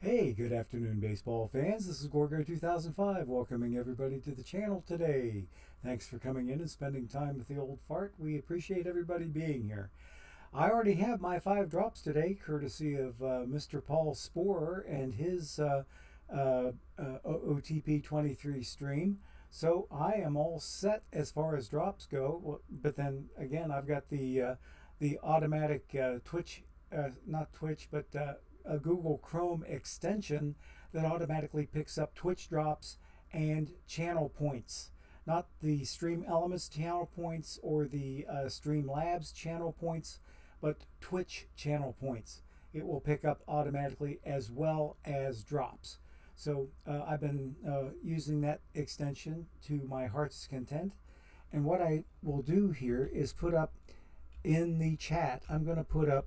Hey, good afternoon, baseball fans. This is Gorgo 2005, welcoming everybody to the channel today. Thanks for coming in and spending time with the old fart. We appreciate everybody being here. I already have my 5 drops today, courtesy of Mr. Paul Sporer and his OTP23 stream. So I am all set as far as drops go. But then again, I've got the automatic Twitch, not Twitch, but a Google Chrome extension that automatically picks up Twitch drops and channel points. Not the Stream Elements channel points or the Stream Labs channel points, but Twitch channel points. It will pick up automatically as well as drops. So I've been using that extension to my heart's content. And what I will do here is put up in the chat, I'm going to put up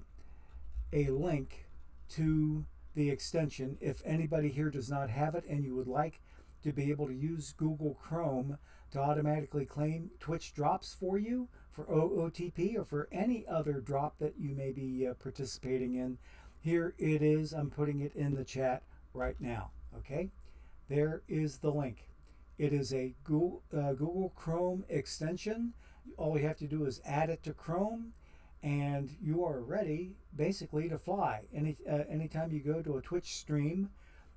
a link to the extension. If anybody here does not have it and you would like to be able to use Google Chrome to automatically claim Twitch drops for you, for OOTP, or for any other drop that you may be participating in, here it is. I'm putting it in the chat right now. Okay, there is the link. It is a Google Chrome extension. All you have to do is add it to Chrome, and you are ready basically to fly. Anytime you go to a Twitch stream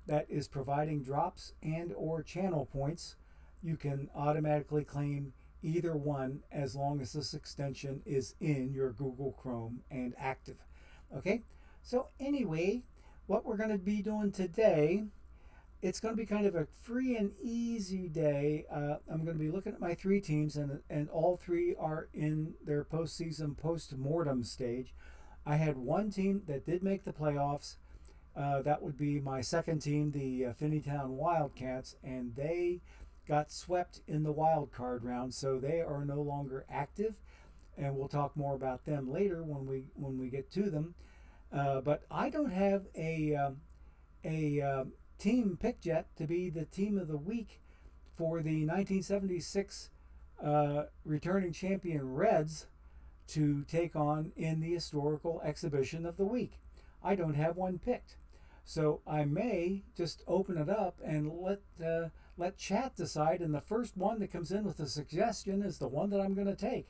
that is providing drops and or channel points, you can automatically claim either one as long as this extension is in your Google Chrome and active. Okay, so anyway, what we're going to be doing today, it's going to be kind of a free and easy day. I'm going to be looking at my 3 teams, and all 3 are in their postseason post-mortem stage. I had one team that did make the playoffs. That would be my second team, the Finneytown Wildcats, and they got swept in the wild card round, so they are no longer active, and we'll talk more about them later when we get to them. But I don't have a team picked yet to be the team of the week for the 1976 returning champion Reds to take on in the historical exhibition of the week. I don't have one picked, so I may just open it up and let chat decide, and the first one that comes in with a suggestion is the one that I'm going to take,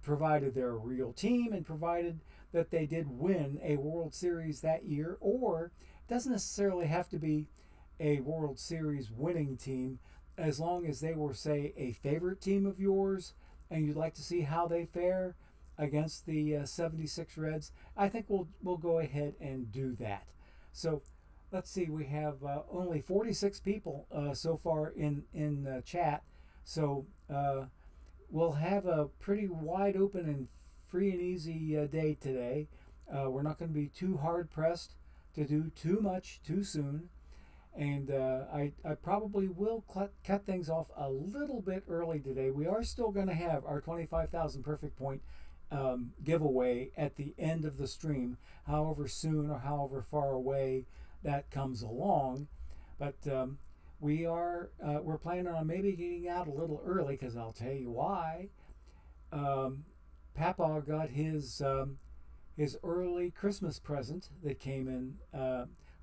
provided they're a real team and provided that they did win a World Series that year, or doesn't necessarily have to be a World Series winning team, as long as they were, say, a favorite team of yours and you'd like to see how they fare against the 76 Reds. I think we'll go ahead and do that. So let's see, we have only 46 people so far in chat, so we'll have a pretty wide open and free and easy day today. We're not going to be too hard pressed to do too much too soon, and I probably will cut things off a little bit early today. We are still going to have our 25,000 perfect point giveaway at the end of the stream, however soon or however far away that comes along. But we're planning on maybe getting out a little early, because I'll tell you why. Papa got his early Christmas present that came in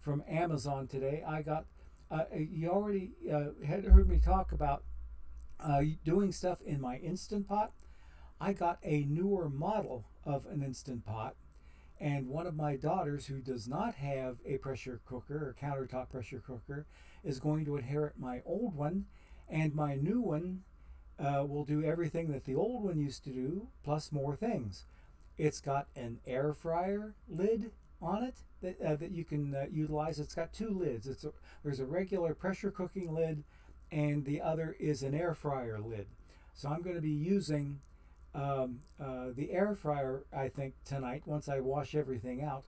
from Amazon today. I got, you already had heard me talk about doing stuff in my Instant Pot. I got a newer model of an Instant Pot, and one of my daughters, who does not have a pressure cooker or countertop pressure cooker, is going to inherit my old one, and my new one will do everything that the old one used to do, plus more things. It's got an air fryer lid on it that you can utilize. It's got 2 lids. There's a regular pressure cooking lid, and the other is an air fryer lid. So I'm going to be using the air fryer, I think, tonight once I wash everything out,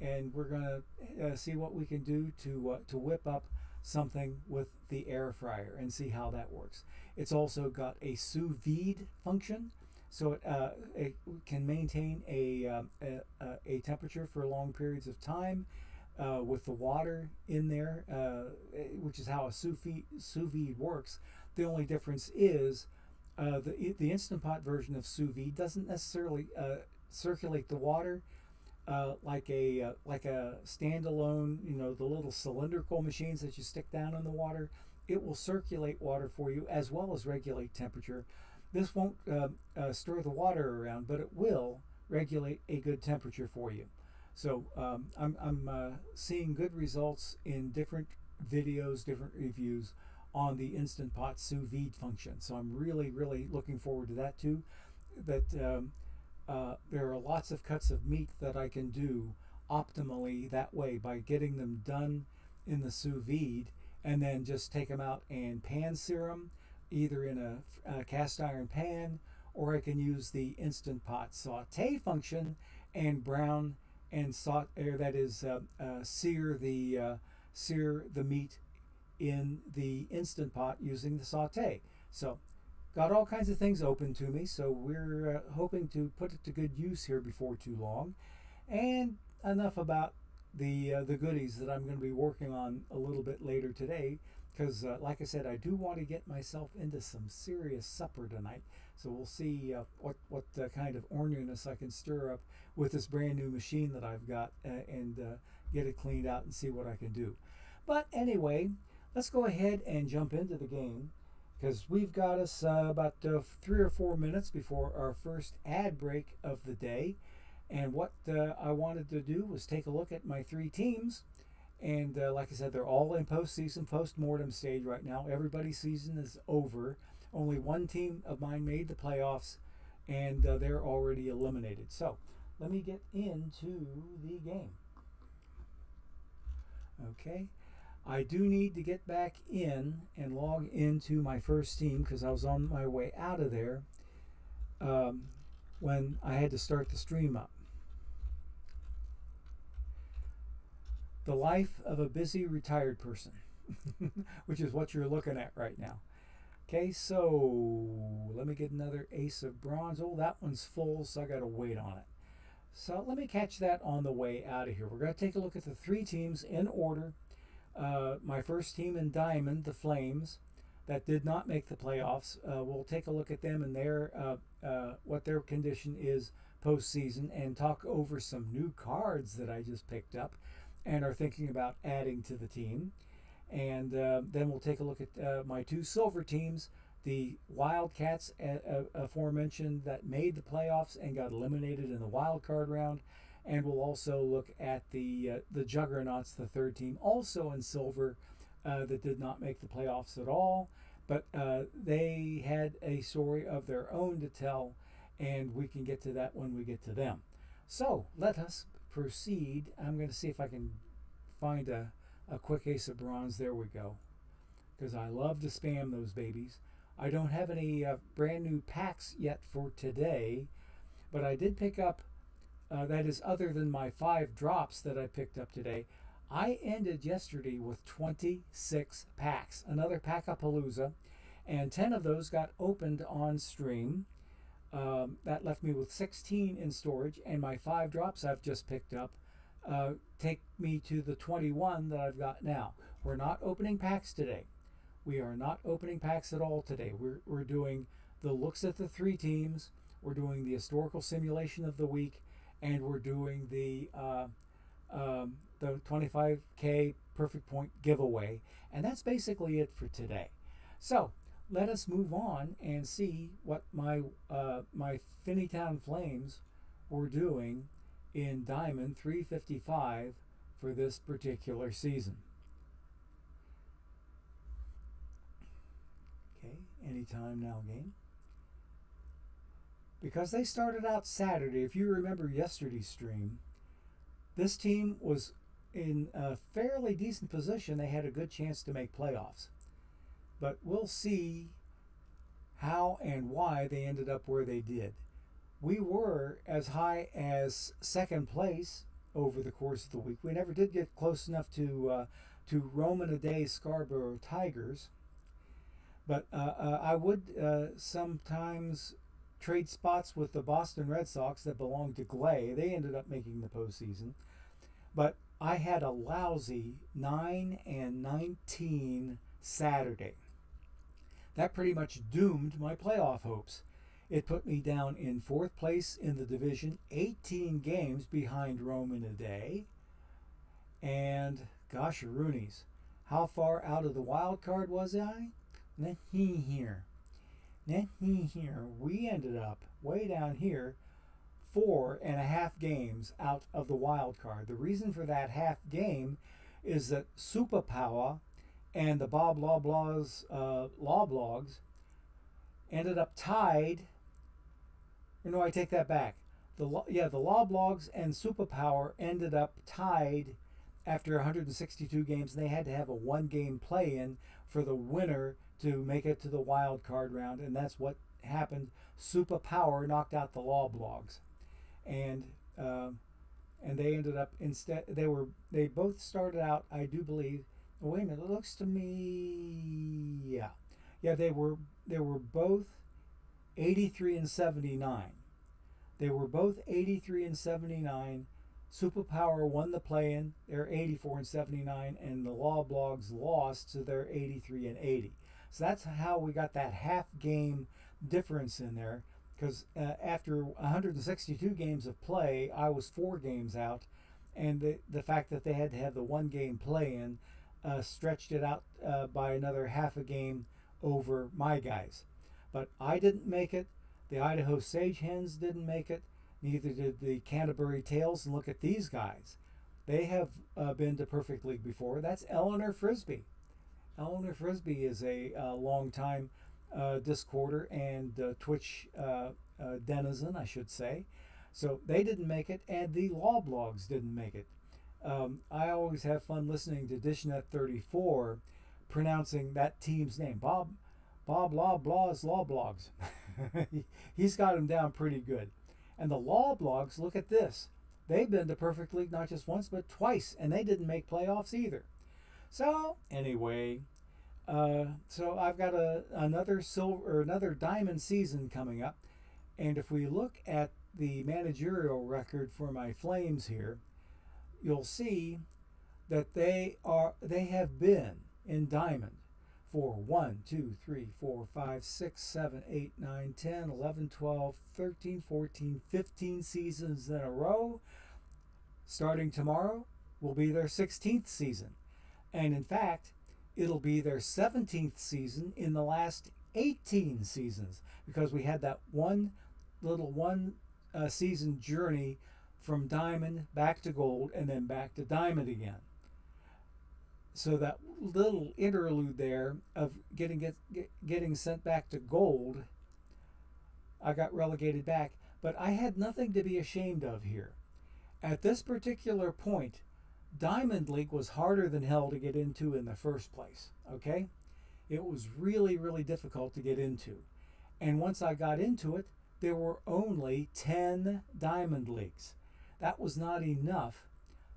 and we're going to see what we can do to whip up something with the air fryer and see how that works. It's also got a sous vide function, so it can maintain a temperature for long periods of time with the water in there, which is how a sous vide works. The only difference is the Instant Pot version of sous vide doesn't necessarily circulate the water like a standalone, the little cylindrical machines that you stick down in the water. It will circulate water for you as well as regulate temperature. This won't stir the water around, but it will regulate a good temperature for you. So I'm seeing good results in different videos, different reviews on the Instant Pot sous vide function. So I'm really, really looking forward to that too. That there are lots of cuts of meat that I can do optimally that way by getting them done in the sous vide and then just take them out and pan sear them either in a cast iron pan, or I can use the Instant Pot saute function and brown and sear the meat in the Instant Pot using the saute. So got all kinds of things open to me, so we're hoping to put it to good use here before too long. And enough about the goodies that I'm going to be working on a little bit later today, because like I said, I do want to get myself into some serious supper tonight. So we'll see what kind of orneriness I can stir up with this brand new machine that I've got, and get it cleaned out and see what I can do. But anyway, let's go ahead and jump into the game, because we've got us about 3 or 4 minutes before our first ad break of the day. And what I wanted to do was take a look at my 3 teams. And like I said, they're all in postseason, post-mortem stage right now. Everybody's season is over. Only one team of mine made the playoffs, and they're already eliminated. So let me get into the game. Okay. I do need to get back in and log into my first team, because I was on my way out of there when I had to start the stream up. The life of a busy retired person, which is what you're looking at right now. Okay, so let me get another ace of bronze. Oh, that one's full, so I got to wait on it. So let me catch that on the way out of here. We're going to take a look at the 3 teams in order. My first team in Diamond, the Flames, that did not make the playoffs. We'll take a look at them and what their condition is postseason, and talk over some new cards that I just picked up and are thinking about adding to the team. And then we'll take a look at my 2 silver teams, the Wildcats, aforementioned, that made the playoffs and got eliminated in the wild card round. And we'll also look at the Juggernauts, the 3rd team, also in silver, that did not make the playoffs at all. But they had a story of their own to tell, and we can get to that when we get to them. So let us proceed. I'm going to see if I can find a quick ace of bronze. There we go, because I love to spam those babies. I don't have any brand new packs yet for today, but I did pick up, that is other than my 5 drops that I picked up today. I ended yesterday with 26 packs, another Pack-a-Palooza, and 10 of those got opened on stream. That left me with 16 in storage, and my 5 drops I've just picked up take me to the 21 that I've got now. We're not opening packs today. We are not opening packs at all today. We're doing the looks at the 3 teams, we're doing the historical simulation of the week, and we're doing the 25K perfect point giveaway. And that's basically it for today. So let us move on and see what my Finneytown Flames were doing in Diamond 355 for this particular season. Okay, anytime now game. Because they started out Saturday, if you remember yesterday's stream, this team was in a fairly decent position. They had a good chance to make playoffs. But we'll see how and why they ended up where they did. We were as high as 2nd place over the course of the week. We never did get close enough to Roman a Day Scarborough Tigers. But I would sometimes trade spots with the Boston Red Sox that belonged to Glay. They ended up making the postseason. But I had a lousy 9-19 Saturday. That pretty much doomed my playoff hopes. It put me down in fourth place in the division, 18 games behind Rome in a day. And gosh, Roonies, how far out of the wild card was I? Here. We ended up way down here, 4.5 games out of the wild card. The reason for that half game is that Superpower and the Bob Loblaw's Law Blogs ended up tied. No, I take that back. The Law Blogs and Superpower ended up tied after 162 games. They had to have a one-game play-in for the winner to make it to the wild card round, and that's what happened. Superpower knocked out the Law Blogs, and they ended up instead. They both started out, I do believe. Oh, wait a minute. It looks to me, yeah. They were both 83 and 79. They were both 83 and 79. Superpower won the play-in. They're 84 and 79, and the Law Blogs lost, so they're 83 and 80. So that's how we got that half game difference in there. Because after 162 games of play, I was 4 games out, and the fact that they had to have the one game play-in stretched it out by another half a game over my guys. But I didn't make it. The Idaho Sage Hens didn't make it. Neither did the Canterbury Tails. And look at these guys. They have been to Perfect League before. That's Eleanor Frisbee. Eleanor Frisbee is a long-time Discorder and Twitch denizen, I should say. So they didn't make it, and the Law Blogs didn't make it. I always have fun listening to Dishnet34 pronouncing that team's name. Bob Law Blogs. He's got him down pretty good. And the Law Blogs, look at this. They've been to Perfect League not just once, but twice, and they didn't make playoffs either. So, anyway, so I've got another diamond season coming up. And if we look at the managerial record for my Flames here, you'll see that they have been in diamond for 1, 2, 3, 4, 5, 6, 7, 8, 9, 10, 11, 12, 13, 14, 15 seasons in a row. Starting tomorrow will be their 16th season. And in fact, it'll be their 17th season in the last 18 seasons, because we had that one season journey from diamond back to gold and then back to diamond again. So that little interlude there of getting sent back to gold, I got relegated back, but I had nothing to be ashamed of here. At this particular point, Diamond League was harder than hell to get into in the first place, okay? It was really, really difficult to get into. And once I got into it, there were only 10 Diamond Leagues. That was not enough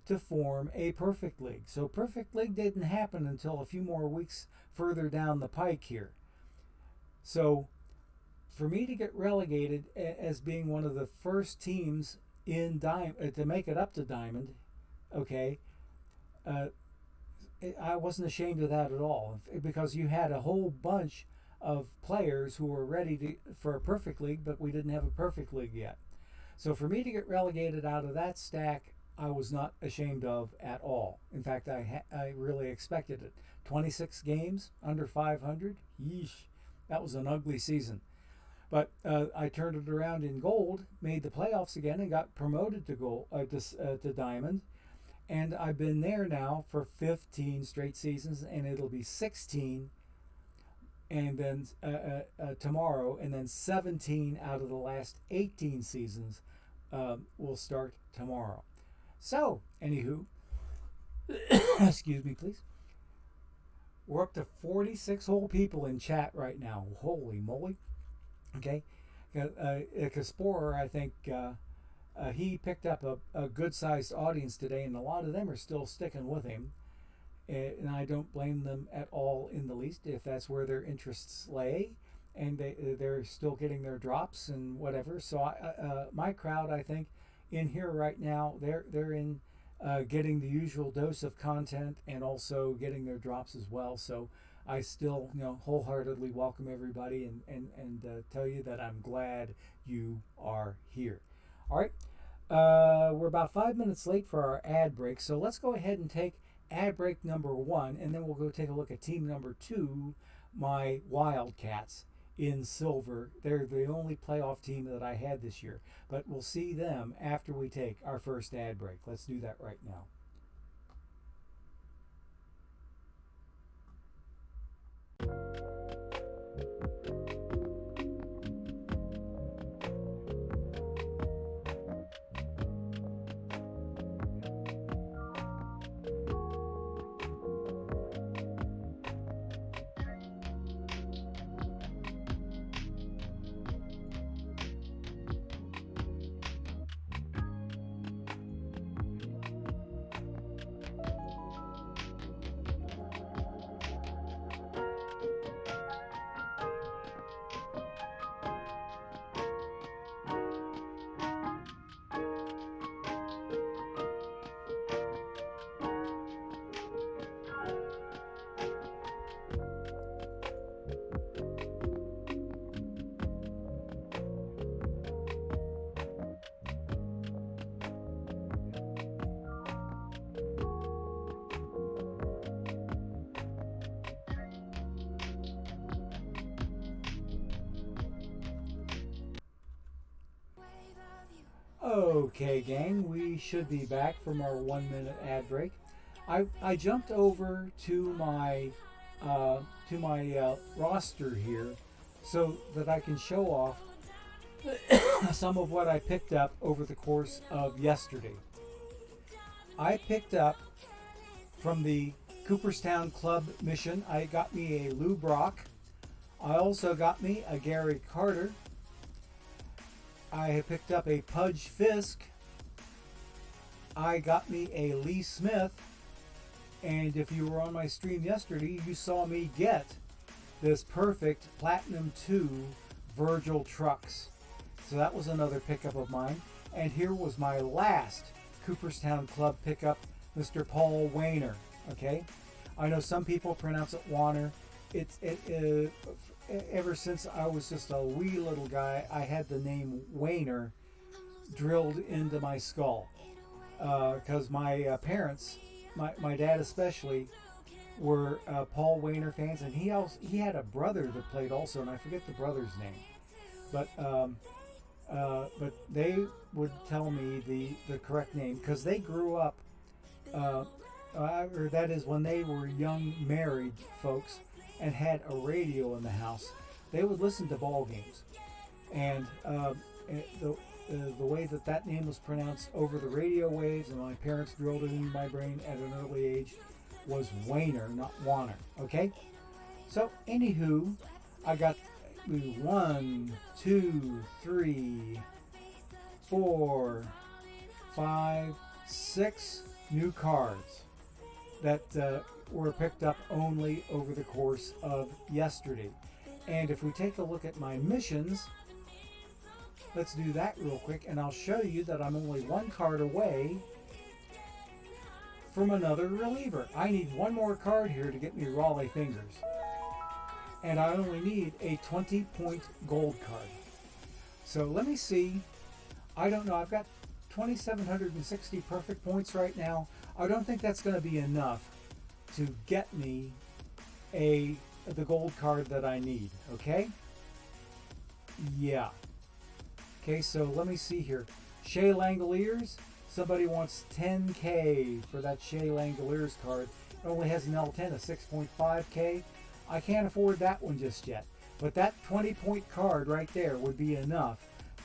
to form a Perfect League. So Perfect League didn't happen until a few more weeks further down the pike here. So for me to get relegated as being one of the first teams in to make it up to Diamond, okay, I wasn't ashamed of that at all, because you had a whole bunch of players who were ready for a Perfect League, but we didn't have a Perfect League yet. So for me to get relegated out of that stack, I was not ashamed of at all. In fact, I really expected it. 26 games, under 500, yeesh, that was an ugly season. But I turned it around in gold, made the playoffs again, and got promoted to gold, to diamond. And I've been there now for 15 straight seasons, and it'll be 16, and then tomorrow, and then 17 out of the last 18 seasons will start tomorrow. So, anywho, excuse me, please. We're up to 46 whole people in chat right now. Holy moly. Okay. Kasporer, I think, he picked up a good-sized audience today, and a lot of them are still sticking with him. And I don't blame them at all in the least if that's where their interests lay, and they're still getting their drops and whatever. So my crowd, I think, in here right now, they're in getting the usual dose of content and also getting their drops as well. So I still, wholeheartedly welcome everybody and tell you that I'm glad you are here. All right. We're about 5 minutes late for our ad break, so let's go ahead and take ad break number 1, and then we'll go take a look at team number 2, my Wildcats in silver. They're the only playoff team that I had this year, but we'll see them after we take our first ad break. Let's do that right now. Okay, gang, we should be back from our 1 minute ad break. I jumped over to my roster here so that I can show off some of what I picked up over the course of yesterday. I picked up from the Cooperstown Club mission. I got me a Lou Brock. I also got me a Gary Carter. I have picked up a Pudge Fisk. I got me a Lee Smith. And if you were on my stream yesterday, you saw me get this perfect Platinum 2 Virgil Trucks. So that was another pickup of mine. And here was my last Cooperstown Club pickup, Mr. Paul Wainer. Okay? I know some people pronounce it Warner. Ever since I was just a wee little guy, I had the name Wainer drilled into my skull. Because my parents, my dad especially, were Paul Wainer fans, and he had a brother that played also, and I forget the brother's name. But they would tell me the correct name because they grew up, or that is when they were young married folks and had a radio in the house. They would listen to ball games, and the way that name was pronounced over the radio waves, and my parents drilled it into my brain at an early age, was Wainer, not Warner. Okay, so anywho, I got 1, 2, 3, 4, 5, 6 new cards that were picked up only over the course of yesterday. And if we take a look at my missions, let's do that real quick, and I'll show you that I'm only 1 card away from another reliever. I need 1 more card here to get me Raleigh Fingers. And I only need a 20-point gold card. So let me see. I don't know. I've got 2,760 perfect points right now. I don't think that's going to be enough to get me the gold card that I need. Okay? Yeah. Okay, so let me see here. Shea Langoliers. Somebody wants 10K for that Shea Langoliers card. It only has an L10 of 6.5K. I can't afford that one just yet. But that 20-point card right there would be enough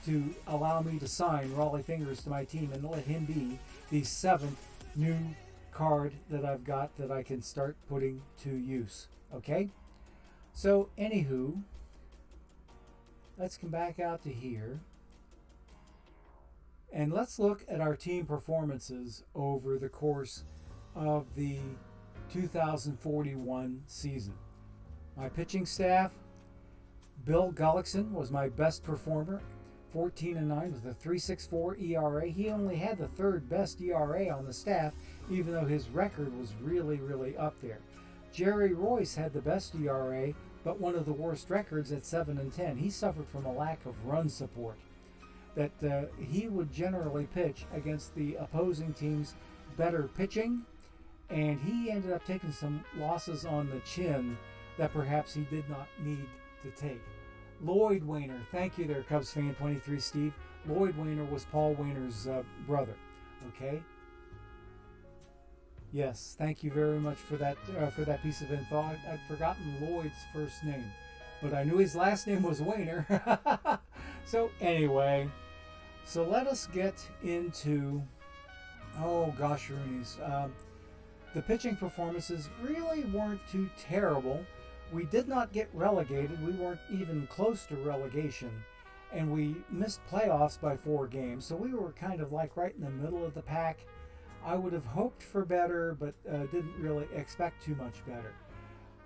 to allow me to sign Raleigh Fingers to my team and let him be the 7th new card that I've got that I can start putting to use. Okay? So, anywho, let's come back out to here. And let's look at our team performances over the course of the 2041 season. My pitching staff, Bill Gullickson was my best performer, 14-9 with a 3.64 ERA. He only had the 3rd best ERA on the staff, even though his record was really, really up there. Jerry Royce had the best ERA, but one of the worst records at 7-10. He suffered from a lack of run support. That he would generally pitch against the opposing team's better pitching, and he ended up taking some losses on the chin that perhaps he did not need to take. Lloyd Wainer, thank you there, Cubs fan 23 Steve. Lloyd Wainer was Paul Wainer's brother. Okay. Yes, thank you very much for that piece of info. I'd forgotten Lloyd's first name, but I knew his last name was Wainer. So anyway, so let us get into, oh gosh, Roonies. The pitching performances really weren't too terrible. We did not get relegated. We weren't even close to relegation. And we missed playoffs by 4 games. So we were kind of like right in the middle of the pack. I would have hoped for better, but didn't really expect too much better.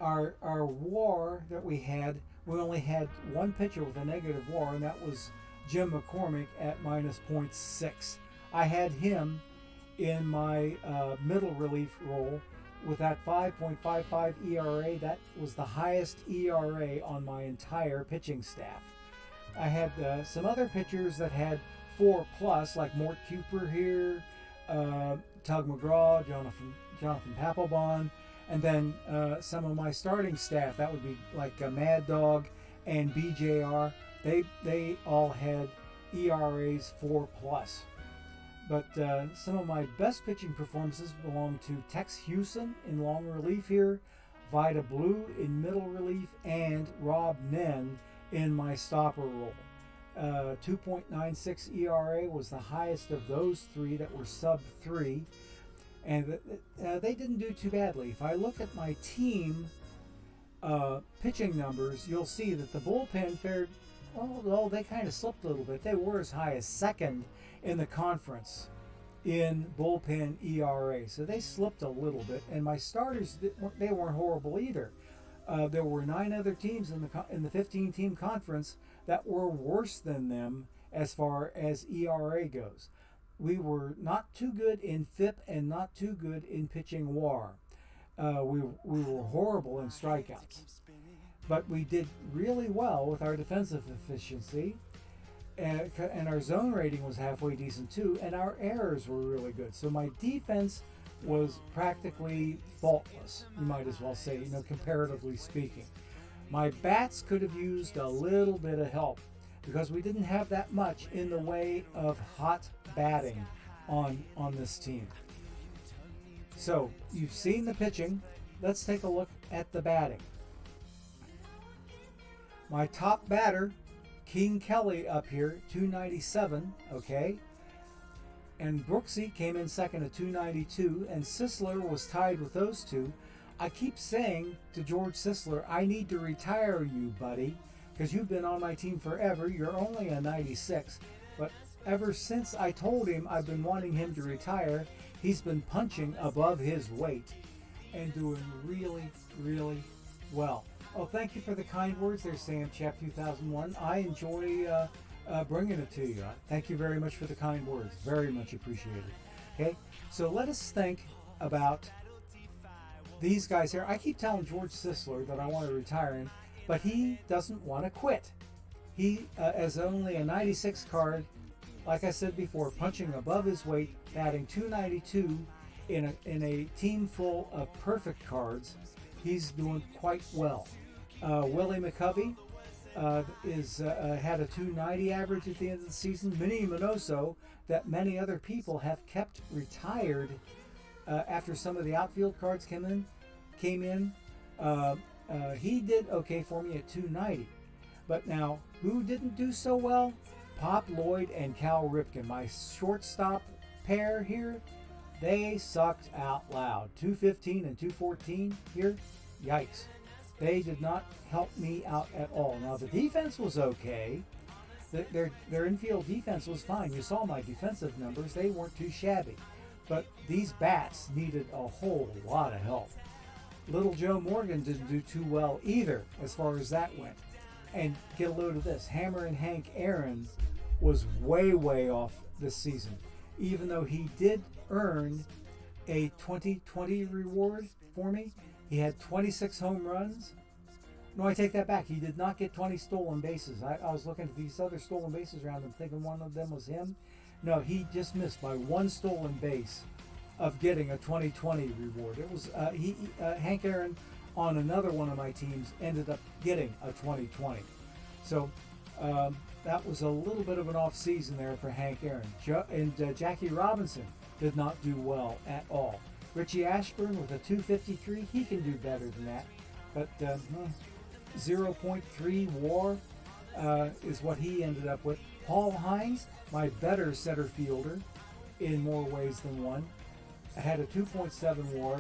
Our WAR that we only had one pitcher with a negative WAR, and that was Jim McCormick at -0.6. I had him in my middle relief role with that 5.55 ERA. That was the highest ERA on my entire pitching staff. I had some other pitchers that had 4+, like Mort Cooper here, Tug McGraw, Jonathan Papelbon, and then some of my starting staff. That would be like Mad Dog and BJR. They all had ERAs 4+. But some of my best pitching performances belong to Tex Hewson in long relief here, Vida Blue in middle relief, and Rob Nen in my stopper role. 2.96 ERA was the highest of those 3 that were sub 3, and they didn't do too badly. If I look at my team pitching numbers, you'll see that the bullpen fared, well, they kind of slipped a little bit. They were as high as 2nd in the conference in bullpen ERA, so they slipped a little bit. And my starters, they weren't horrible either. There were 9 other teams in the 15-team conference that were worse than them as far as ERA goes. We were not too good in FIP and not too good in pitching WAR. We were horrible in strikeouts. But we did really well with our defensive efficiency, and our zone rating was halfway decent too, and our errors were really good. So my defense was practically faultless, you might as well say, comparatively speaking. My bats could have used a little bit of help because we didn't have that much in the way of hot batting on this team. So you've seen the pitching. Let's take a look at the batting. My top batter, King Kelly up here, 297, okay? And Brooksy came in second at 292, and Sisler was tied with those two. I keep saying to George Sisler, I need to retire you, buddy, because you've been on my team forever. You're only a 96. But ever since I told him I've been wanting him to retire, he's been punching above his weight and doing really, really well. Oh, thank you for the kind words there, Sam Chap 2001. I enjoy bringing it to you. Thank you very much for the kind words. Very much appreciated. Okay, so let us think about these guys here. I keep telling George Sisler that I want to retire him, but he doesn't want to quit. He, as only a 96 card, like I said before, punching above his weight, batting 292 in a team full of perfect cards, he's doing quite well. Willie Mccovey had a 290 average at the end of the season. Minnie Minoso, that many other people have kept retired after some of the outfield cards came in. He did okay for me at 290. But now, who didn't do so well? Pop Lloyd and Cal Ripken, my shortstop pair here, they sucked out loud. 215 and 214 here, yikes. They did not help me out at all. Now, the defense was okay. Their infield defense was fine. You saw my defensive numbers. They weren't too shabby. But these bats needed a whole lot of help. Little Joe Morgan didn't do too well either as far as that went. And get a load of this. Hammer and Hank Aaron was way, way off this season. Even though he did earn a 2020 reward for me, He had 26 home runs. No, I take that back. He did not get 20 stolen bases. I was looking at these other stolen bases around him, thinking one of them was him. No, he just missed by one stolen base of getting a 2020 reward. It was Hank Aaron on another one of my teams ended up getting a 2020. So that was a little bit of an off season there for Hank Aaron. Jackie Robinson did not do well at all. Richie Ashburn with a 253, he can do better than that. But 0.3 WAR is what he ended up with. Paul Hines, my better center fielder in more ways than one, had a 2.7 WAR,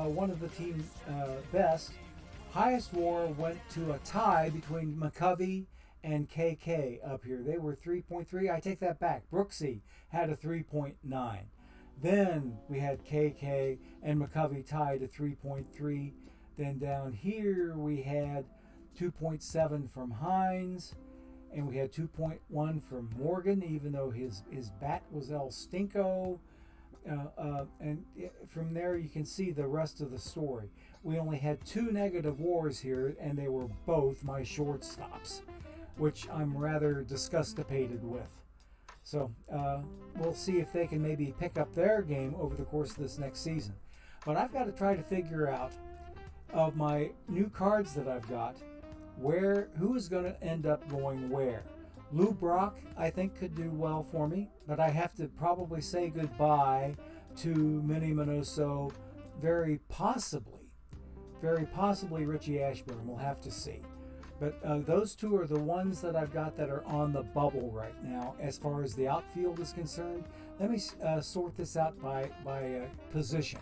one of the team best. Highest WAR went to a tie between Mccovey and KK up here. They were 3.3. I take that back. Brooksy had a 3.9. Then we had KK and Mccovey tied at 3.3. Then down here we had 2.7 from Hines, and we had 2.1 from Morgan, even though his bat was El Stinko. And from there you can see the rest of the story. We only had 2 negative WARs here, and they were both my shortstops, which I'm rather disgustipated with. So we'll see if they can maybe pick up their game over the course of this next season. But I've got to try to figure out, of my new cards that I've got, who is going to end up going where. Lou Brock, I think, could do well for me, but I have to probably say goodbye to Minnie Minoso, very possibly Richie Ashburn. We'll have to see. But those two are the ones that I've got that are on the bubble right now as far as the outfield is concerned. Let me sort this out by position.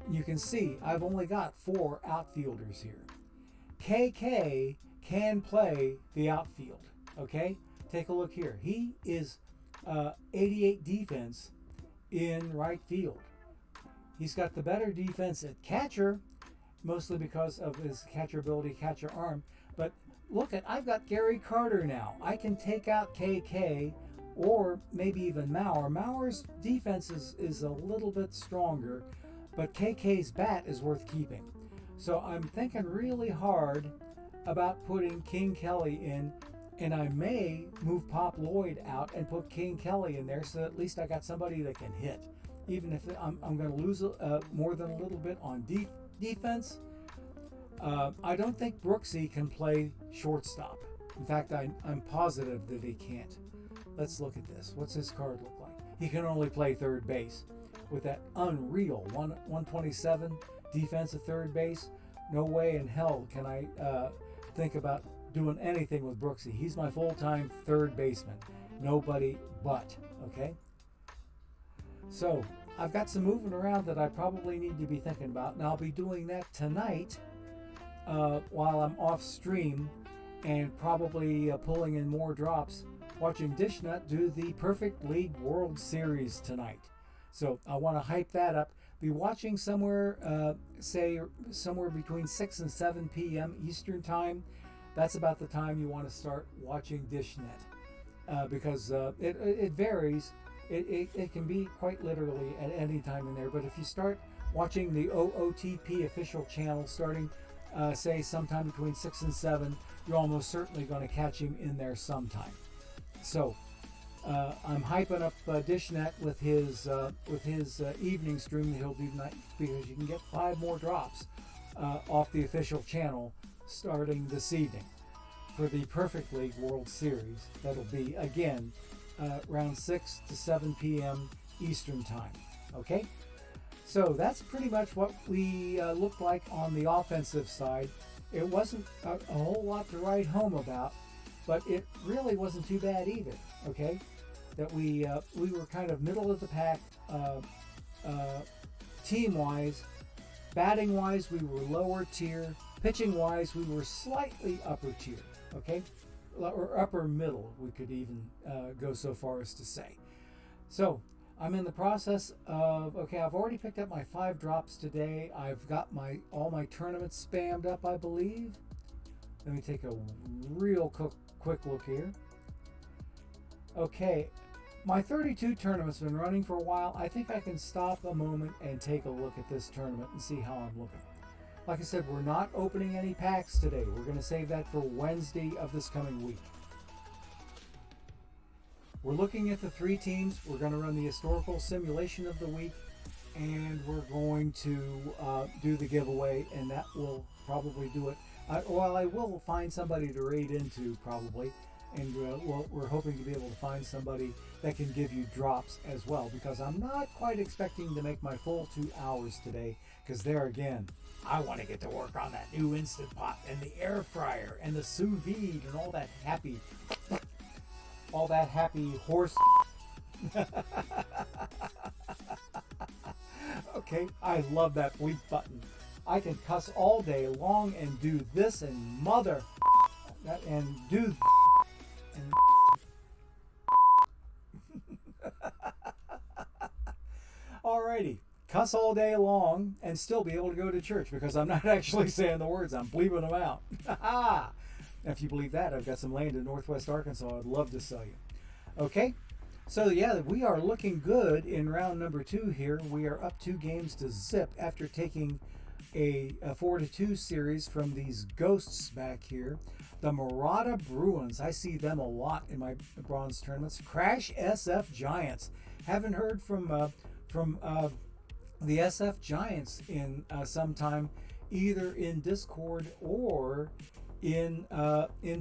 You can see I've only got 4 outfielders here. KK can play the outfield. Okay, take a look here. He is 88 defense in right field. He's got the better defense at catcher, mostly because of his catcher ability, catcher arm. But look I've got Gary Carter now. I can take out KK or maybe even Mauer. Mauer's defense is a little bit stronger, but KK's bat is worth keeping. So I'm thinking really hard about putting King Kelly in, and I may move Pop Lloyd out and put King Kelly in there, so at least I got somebody that can hit. Even if I'm going to lose more than a little bit on defense, I don't think Brooksy can play shortstop. In fact, I'm positive that he can't. Let's look at this. What's his card look like? He can only play third base with that unreal 127 defense at third base. No way in hell can I think about doing anything with Brooksy. He's my full-time third baseman. Nobody but, okay? So I've got some moving around that I probably need to be thinking about, and I'll be doing that tonight while I'm off stream, and probably pulling in more drops, watching Dishnut do the Perfect League World Series tonight. So I want to hype that up. Be watching somewhere, say somewhere between 6 and 7 p.m. Eastern Time. That's about the time you want to start watching Dishnet, because it varies. It can be quite literally at any time in there. But if you start watching the OOTP official channel starting, say, sometime between 6 and 7, you're almost certainly going to catch him in there sometime. So I'm hyping up Dishnet with his evening stream that he'll do tonight, because you can get 5 more drops off the official channel starting this evening for the Perfect League World Series. That'll be, again, around 6 to 7 p.m. Eastern Time. Okay? So that's pretty much what we looked like on the offensive side. It wasn't a whole lot to write home about, but it really wasn't too bad either. Okay? That we were kind of middle of the pack team-wise. Batting-wise, we were lower tier. Pitching-wise, we were slightly upper tier. Okay? Or upper middle, we could even go so far as to say. So I'm in the process of, I've already picked up my 5 drops today. I've got all my tournaments spammed up, I believe. Let me take a real quick look here. Okay, my 32 tournament's been running for a while. I think I can stop a moment and take a look at this tournament and see how I'm looking. Like I said, we're not opening any packs today. We're going to save that for Wednesday of this coming week. We're looking at the 3 teams. We're going to run the historical simulation of the week, and we're going to do the giveaway, and that will probably do it. I will find somebody to raid into probably, and we're hoping to be able to find somebody that can give you drops as well, because I'm not quite expecting to make my full 2 hours today, because there again, I want to get to work on that new Instant Pot and the air fryer and the sous vide and all that happy horse. Okay, I love that bleep button. I can cuss all day long and do this and mother and do and alrighty, cuss all day long and still be able to go to church because I'm not actually saying the words, I'm bleeping them out. If you believe that, I've got some land in northwest Arkansas I'd love to sell you. Okay, so yeah, we are looking good in round number 2 here. We are up 2 games to zip after taking a 4-2 series from these ghosts back here. The Murata Bruins, I see them a lot in my bronze tournaments. Crash SF Giants. Haven't heard from the SF Giants in some time, either in Discord or in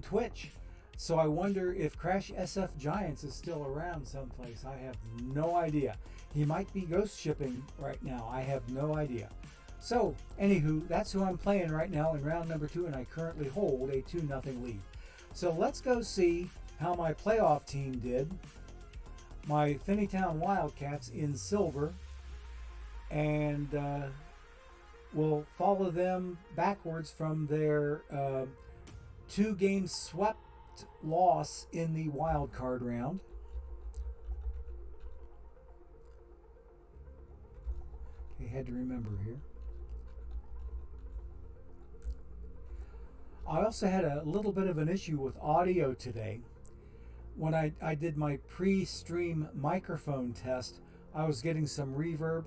Twitch. So I wonder if Crash SF Giants is still around someplace. I have no idea. He might be ghost shipping right now. I have no idea. So, anywho, that's who I'm playing right now in round number 2, and I currently hold a 2-0 lead. So let's go see how my playoff team did. My Finneytown Wildcats in silver, and we'll follow them backwards from their 2-game swept loss in the wild card round. Okay, had to remember here. I also had a little bit of an issue with audio today. When I did my pre-stream microphone test, I was getting some reverb.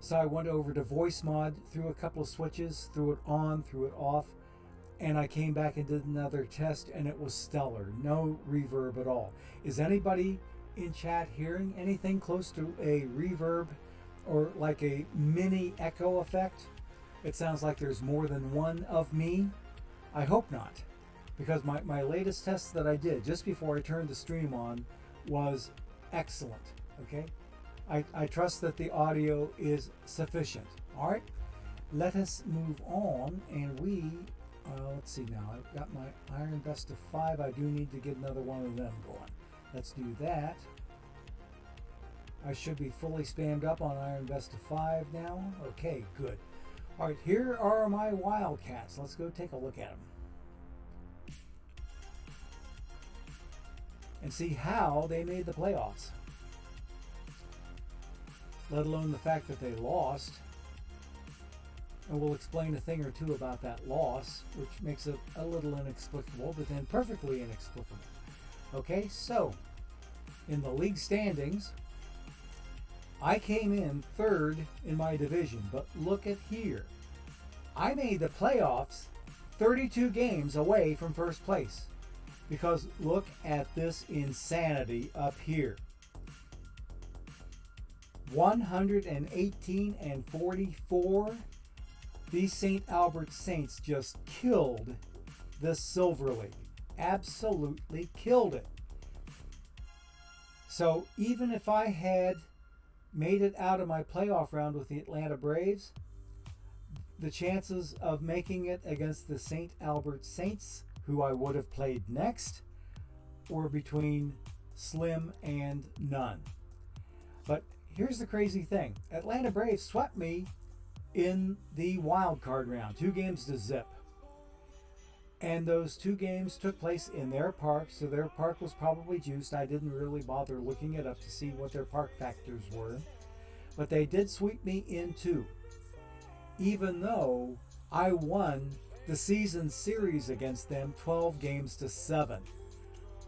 So I went over to voice mod, threw a couple of switches, threw it on, threw it off, and I came back and did another test, and it was stellar. No reverb at all. Is anybody in chat hearing anything close to a reverb or like a mini echo effect? It sounds like there's more than one of me. I hope not, because my latest test that I did just before I turned the stream on was excellent. Okay, I trust that the audio is sufficient. All right, let us move on, and we let's see now. I've got my Iron Best of 5. I do need to get another one of them going. Let's do that. I should be fully spammed up on Iron Best of 5 now. Okay, good. All right, here are my Wildcats. Let's go take a look at them and see how they made the playoffs, let alone the fact that they lost. And we'll explain a thing or two about that loss, which makes it a little inexplicable, but then perfectly inexplicable. Okay, so in the league standings, I came in 3rd in my division, but look at here. I made the playoffs 32 games away from first place, because look at this insanity up here. 118-44. These St. Albert Saints just killed this Silver League. Absolutely killed it. So even if I had made it out of my playoff round with the Atlanta Braves, the chances of making it against the St. Albert Saints, who I would have played next, were between slim and none. But here's the crazy thing. Atlanta Braves swept me in the wild card round, 2 games to zip. And those 2 games took place in their park, so their park was probably juiced. I didn't really bother looking it up to see what their park factors were. But they did sweep me in 2, even though I won the season series against them 12 games to 7.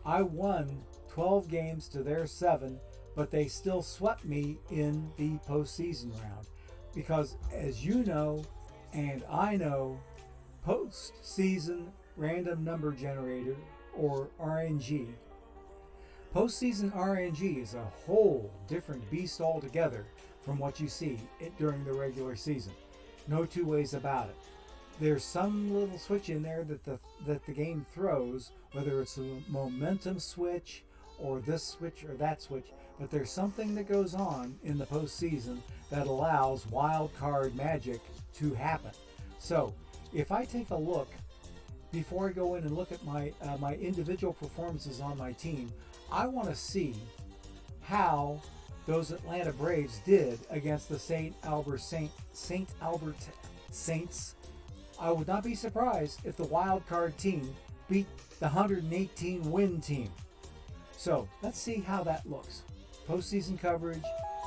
I won 12 games to their 7, but they still swept me in the postseason round. Because, as you know, And I know postseason random number generator, or RNG. Postseason RNG is a whole different beast altogether from what you see during the regular season. No two ways about it. There's some little switch in there that the game throws, whether it's a momentum switch or this switch or that switch, but there's something that goes on in the postseason that allows wild card magic to happen. So if I take a look, before I go in and look at my individual performances on my team, I want to see how those Atlanta Braves did against the St. Albert Saints. I would not be surprised if the wild card team beat the 118 win team. So let's see how that looks. Postseason coverage,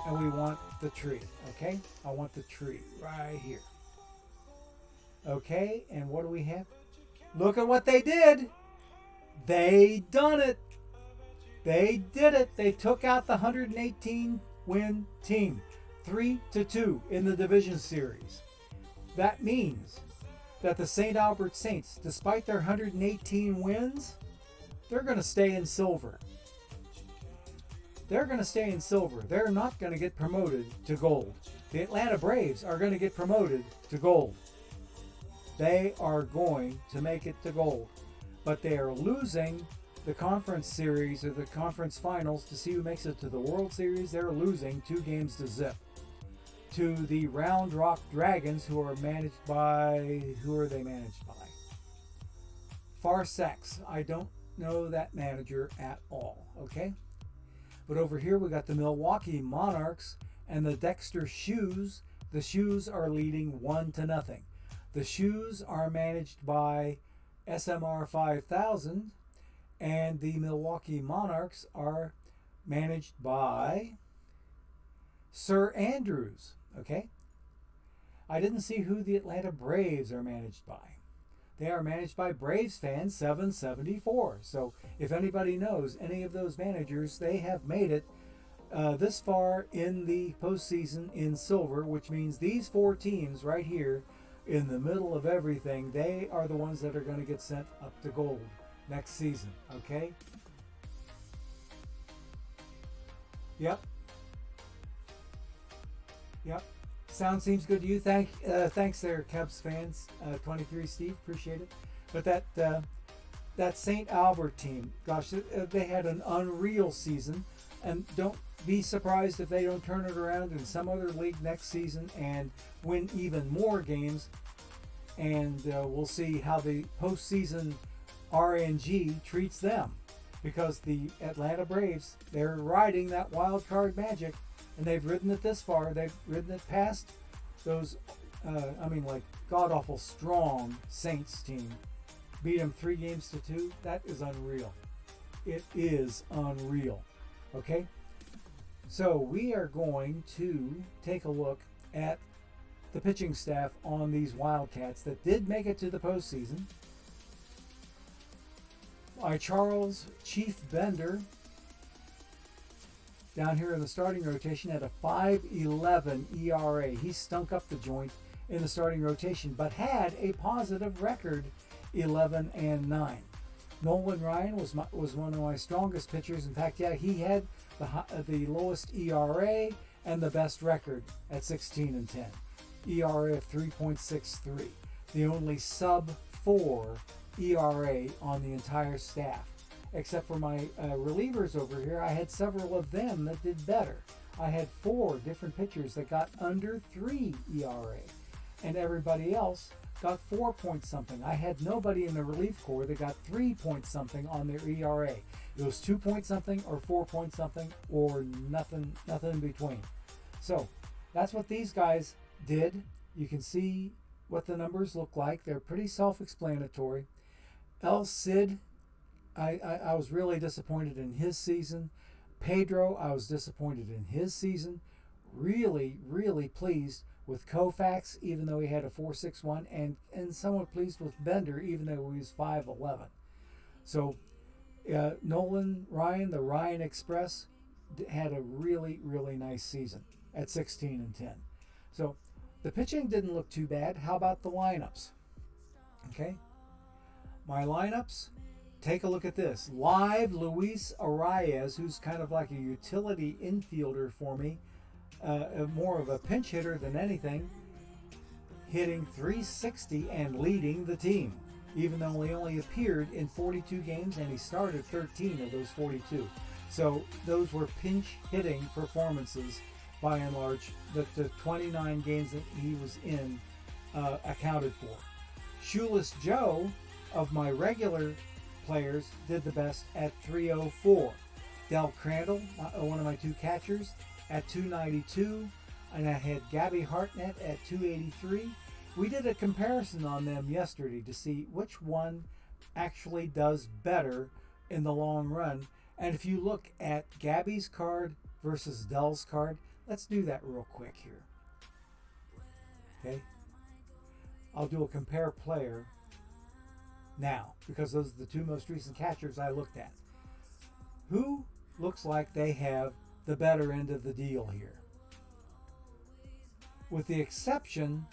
and we want the tree. Okay, I want the tree right here. Okay, and what do we have? Look at what they did. They done it. They did it. They took out the 118 win team 3-2 in the division series. That means that the St. Albert Saints, despite their 118 wins, they're going to stay in silver. They're going to stay in silver. They're not going to get promoted to gold. The Atlanta Braves are going to get promoted to gold. They are going to make it to gold. But they are losing the conference series or the conference finals to see who makes it to the World Series. They're losing 2-0 to the Round Rock Dragons, who are managed by, who are they managed by? Farsex. I don't know that manager at all, okay? But over here we got the Milwaukee Monarchs and the Dexter Shoes. The Shoes are leading 1-0. The Shoes are managed by SMR 5000, and the Milwaukee Monarchs are managed by Sir Andrews. Okay? I didn't see who the Atlanta Braves are managed by. They are managed by Braves Fan 774. So if anybody knows any of those managers, they have made it this far in the postseason in silver, which means these four teams right here in the middle of everything, they are the ones that are going to get sent up to gold next season. Okay? Yep. Sound seems good to you. Thanks there, Cubs fans. 23 Steve, appreciate it. But that St. Albert team, gosh, they had an unreal season, and don't be surprised if they don't turn it around in some other league next season and win even more games. And we'll see how the postseason RNG treats them, because the Atlanta Braves, they're riding that wild card magic. And they've ridden it this far. They've ridden it past those, like god-awful strong Saints team. Beat them 3-2. That is unreal. It is unreal. Okay? So we are going to take a look at the pitching staff on these Wildcats that did make it to the postseason. Charles Chief Bender, down here in the starting rotation, had a 5.11 ERA. He stunk up the joint in the starting rotation, but had a positive record, 11-9. Nolan Ryan was one of my strongest pitchers. In fact, yeah, he had the lowest ERA and the best record at 16-10. ERA of 3.63. The only sub-4 ERA on the entire staff. Except for my relievers over here, I had several of them that did better. I had 4 different pitchers that got under 3 ERA, and everybody else got 4 point something. I had nobody in the relief corps that got 3 point something on their ERA. It was 2 point something or 4 point something or nothing in between. So that's what these guys did. You can see what the numbers look like. They're pretty self-explanatory. El Cid, I was really disappointed in his season. Pedro, I was disappointed in his season. Really, really pleased with Koufax, even though he had a 4.61, and somewhat pleased with Bender, even though he was 5.11. So Nolan Ryan, the Ryan Express, had a really, really nice season at 16-10. So the pitching didn't look too bad. How about the lineups? Okay. My lineups, take a look at this. Live Luis Arias, who's kind of like a utility infielder for me, more of a pinch hitter than anything, hitting .360 and leading the team, even though he only appeared in 42 games and he started 13 of those 42. So those were pinch hitting performances by and large that the 29 games that he was in accounted for. Shoeless Joe, of my regular players, did the best at .304. Del Crandall, one of my two catchers, at .292, and I had Gabby Hartnett at .283. We did a comparison on them yesterday to see which one actually does better in the long run. And if you look at Gabby's card versus Del's card, let's do that real quick here. Okay. I'll do a compare player now, because those are the two most recent catchers I looked at. Who looks like they have the better end of the deal here? With the exception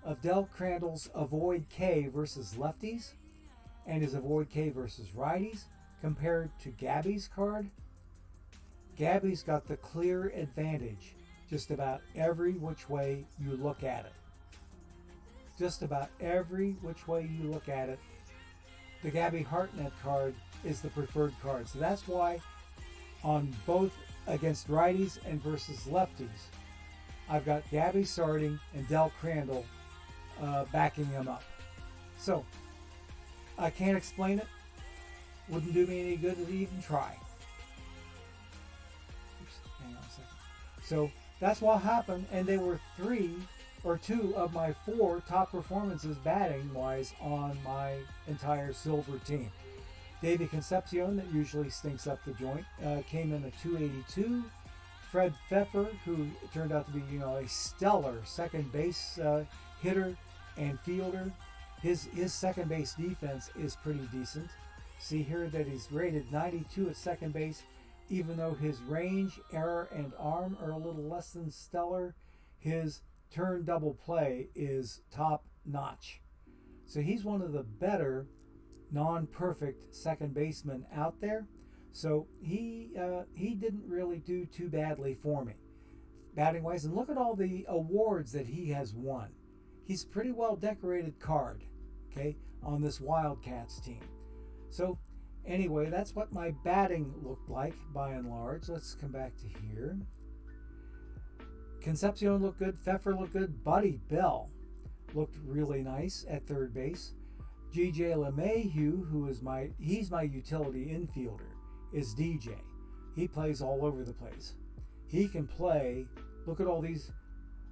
of Del Crandall's Avoid K versus lefties and his Avoid K versus righties, compared to Gabby's card, Gabby's got the clear advantage just about every which way you look at it. Just about every which way you look at it, the Gabby Hartnett card is the preferred card. So that's why on both against righties and versus lefties, I've got Gabby starting and Del Crandall backing him up. So I can't explain it. Wouldn't do me any good to even try. Oops, hang on a second. So that's what happened, and they were two of my four top performances batting wise on my entire silver team. Davey Concepcion, that usually stinks up the joint, came in at .282. Fred Pfeffer, who turned out to be a stellar second base hitter and fielder. His second base defense is pretty decent. See here that he's rated 92 at second base, even though his range, error, and arm are a little less than stellar. His turn double play is top notch. So he's one of the better non-perfect second basemen out there. So he didn't really do too badly for me batting wise. And look at all the awards that he has won. He's a pretty well decorated card, okay, on this Wildcats team. So anyway, that's what my batting looked like by and large. Let's come back to here. Concepcion looked good. Pfeffer looked good. Buddy Bell looked really nice at third base. G.J. LeMahieu, he's my utility infielder, is DJ. He plays all over the place. He can play, look at all these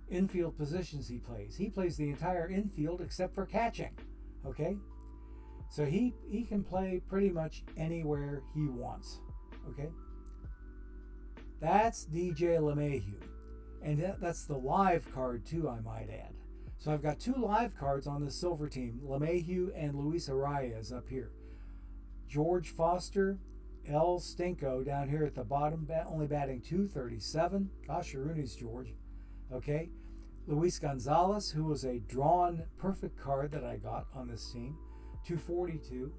infield positions he plays. He plays the entire infield except for catching, okay? So he can play pretty much anywhere he wants, okay? That's DJ LeMahieu. And that's the live card too, I might add. So I've got two live cards on the silver team, LeMahieu and Luis Arias up here. George Foster, El Stinko down here at the bottom, only batting .237. Gosh, Rooney's George. Okay. Luis Gonzalez, who was a drawn perfect card that I got on this team, .242.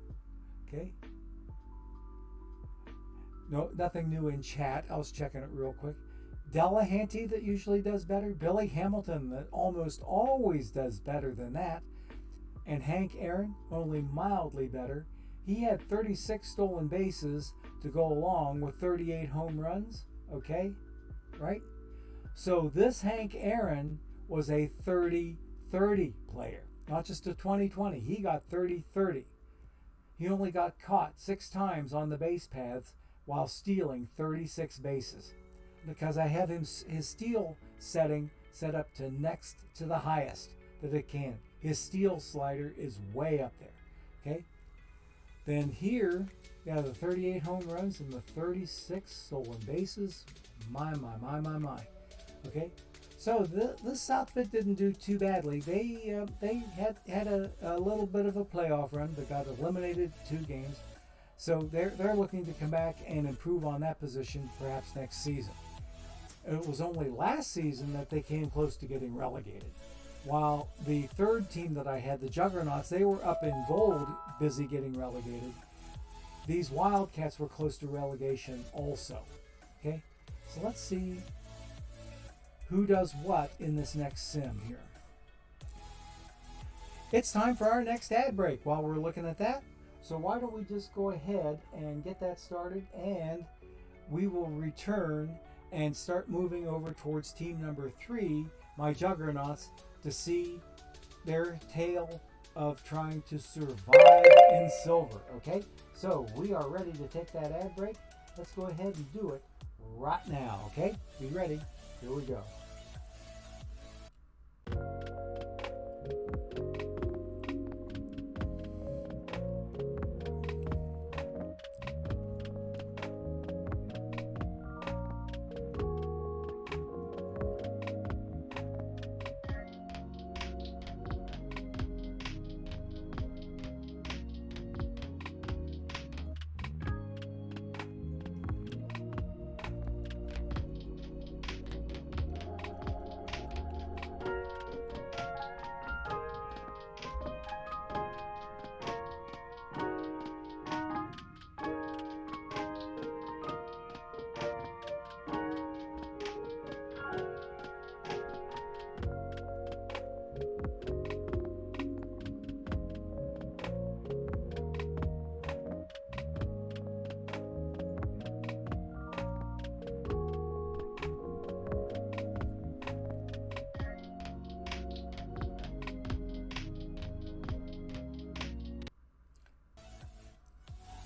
Okay. No, nothing new in chat. I was checking it real quick. Delahanty, that usually does better. Billy Hamilton, that almost always does better than that. And Hank Aaron, only mildly better. He had 36 stolen bases to go along with 38 home runs. Okay? Right? So this Hank Aaron was a 30-30 player, not just a 20-20. He got 30-30. He only got caught 6 times on the base paths while stealing 36 bases. Because I have his steal setting set up to next to the highest that it can. His steal slider is way up there. Okay? Then here, the 38 home runs and the 36 stolen bases. My. Okay? So this outfit didn't do too badly. They had a little bit of a playoff run, but got eliminated 2 games. So they're looking to come back and improve on that position perhaps next season. It was only last season that they came close to getting relegated. while the third team that I had, the Juggernauts, they were up in gold, busy getting relegated. These Wildcats were close to relegation also. Okay, so let's see who does what in this next sim here. It's time for our next ad break while we're looking at that. So why don't we just go ahead and get that started, and we will return and start moving over towards team number 3, my Juggernauts, to see their tale of trying to survive in silver. Okay, so we are ready to take that ad break. Let's go ahead and do it right now. Okay, be ready. Here we go.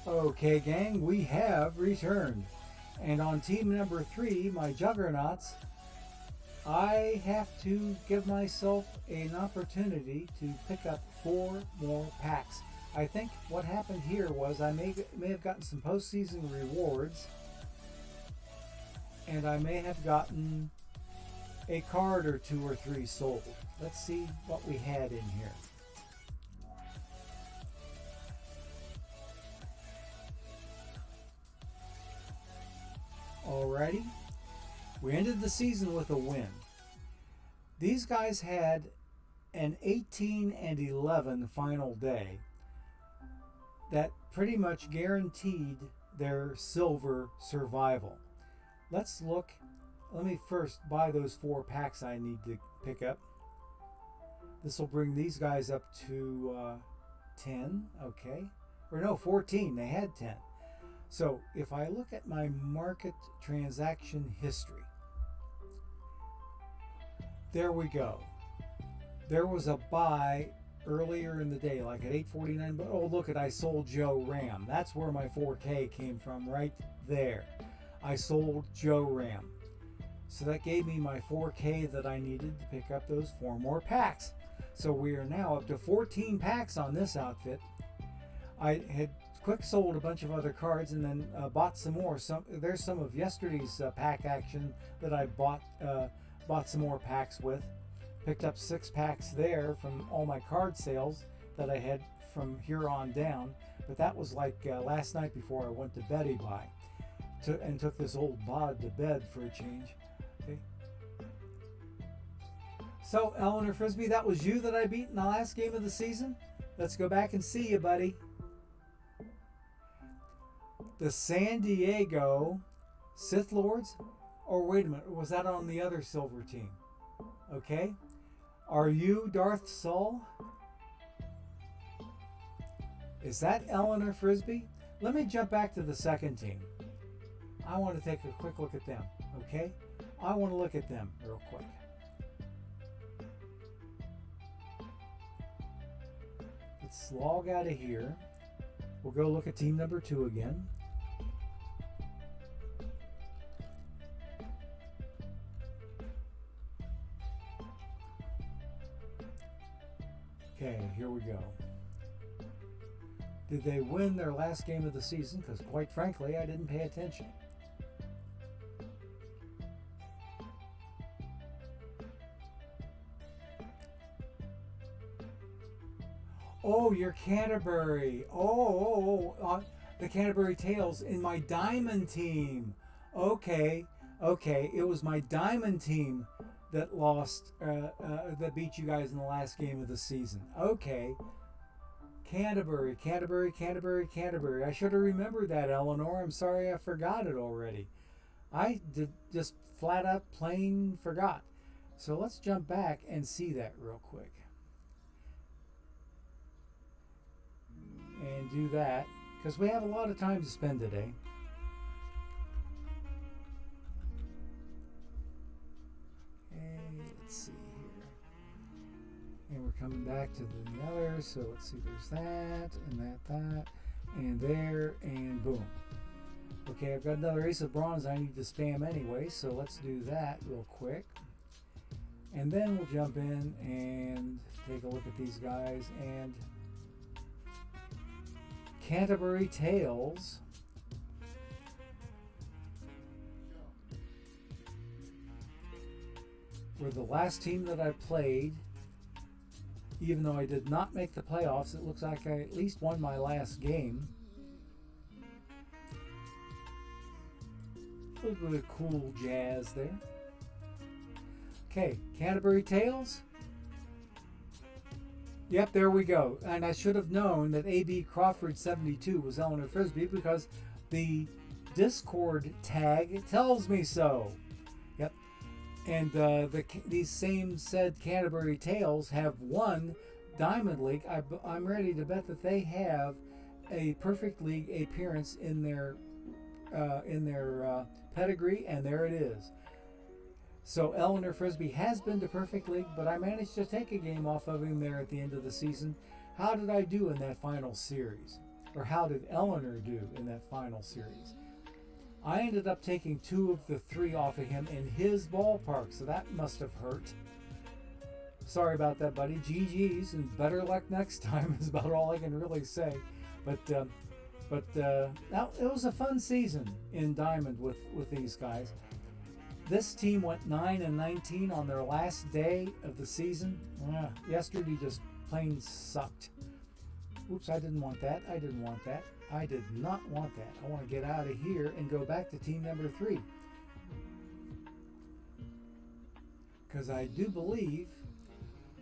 Okay, gang, we have returned. And on team number 3, my Juggernauts, I have to give myself an opportunity to pick up 4 more packs. I think what happened here was I may have gotten some postseason rewards, and I may have gotten a card or 2 or 3 sold. Let's see what we had in here. Alrighty, we ended the season with a win. These guys had an 18-11 final day that pretty much guaranteed their silver survival. Let's look. Let me first buy those 4 packs I need to pick up. This will bring these guys up to 10, okay. Or no, 14, they had 10. So if I look at my market transaction history, there we go. There was a buy earlier in the day, like at 8:49, but oh, look at, I sold Joe Ram. That's where my 4K came from, right there. I sold Joe Ram. So that gave me my 4K that I needed to pick up those 4 more packs. So we are now up to 14 packs on this outfit. I had quick sold a bunch of other cards and then bought some more. There's some of yesterday's pack action that I bought some more packs with. Picked up 6 packs there from all my card sales that I had from here on down. But that was like last night before I went to Betty by. And took this old bod to bed for a change. Okay. So, Eleanor Frisbee, that was you that I beat in the last game of the season? Let's go back and see you, buddy. The San Diego Sith Lords? Or wait a minute, was that on the other silver team? Okay. Are you Darth Saul? Is that Eleanor Frisbee? Let me jump back to the second team. I want to take a quick look at them, okay? I want to look at them real quick. Let's log out of here. We'll go look at team number 2 again. Okay, here we go. Did they win their last game of the season? Because quite frankly, I didn't pay attention. Oh, your Canterbury. The Canterbury Tales in my Diamond team. Okay. It was my Diamond team that lost, that beat you guys in the last game of the season. Okay. Canterbury. I should have remembered that, Eleanor. I'm sorry I forgot it already. I did just flat out plain forgot. So let's jump back and see that real quick. And do that, because we have a lot of time to spend today. Let's see here. And we're coming back to the other. So let's see, there's that, and that, and there, and boom. Okay, I've got another ace of bronze I need to spam anyway, so let's do that real quick. And then we'll jump in and take a look at these guys. And Canterbury Tales were the last team that I played. Even though I did not make the playoffs, it looks like I at least won my last game. A little bit of cool jazz there. Okay, Canterbury Tales. Yep, there we go. And I should have known that AB Crawford 72 was Eleanor Frisbee because the Discord tag tells me so. Yep. And these same said Canterbury Tales have won Diamond League. I'm ready to bet that they have a Perfect League appearance in their pedigree, and there it is. So Eleanor Frisbee has been to Perfect League, but I managed to take a game off of him there at the end of the season. How did I do in that final series? Or how did Eleanor do in that final series? I ended up taking 2 of the 3 off of him in his ballpark, so that must have hurt. Sorry about that, buddy. GG's, and better luck next time is about all I can really say. But now it was a fun season in Diamond with these guys. This team went 9-19 on their last day of the season. Yesterday just plain sucked. Oops, I didn't want that. I did not want that. I want to get out of here and go back to team number 3. Because I do believe...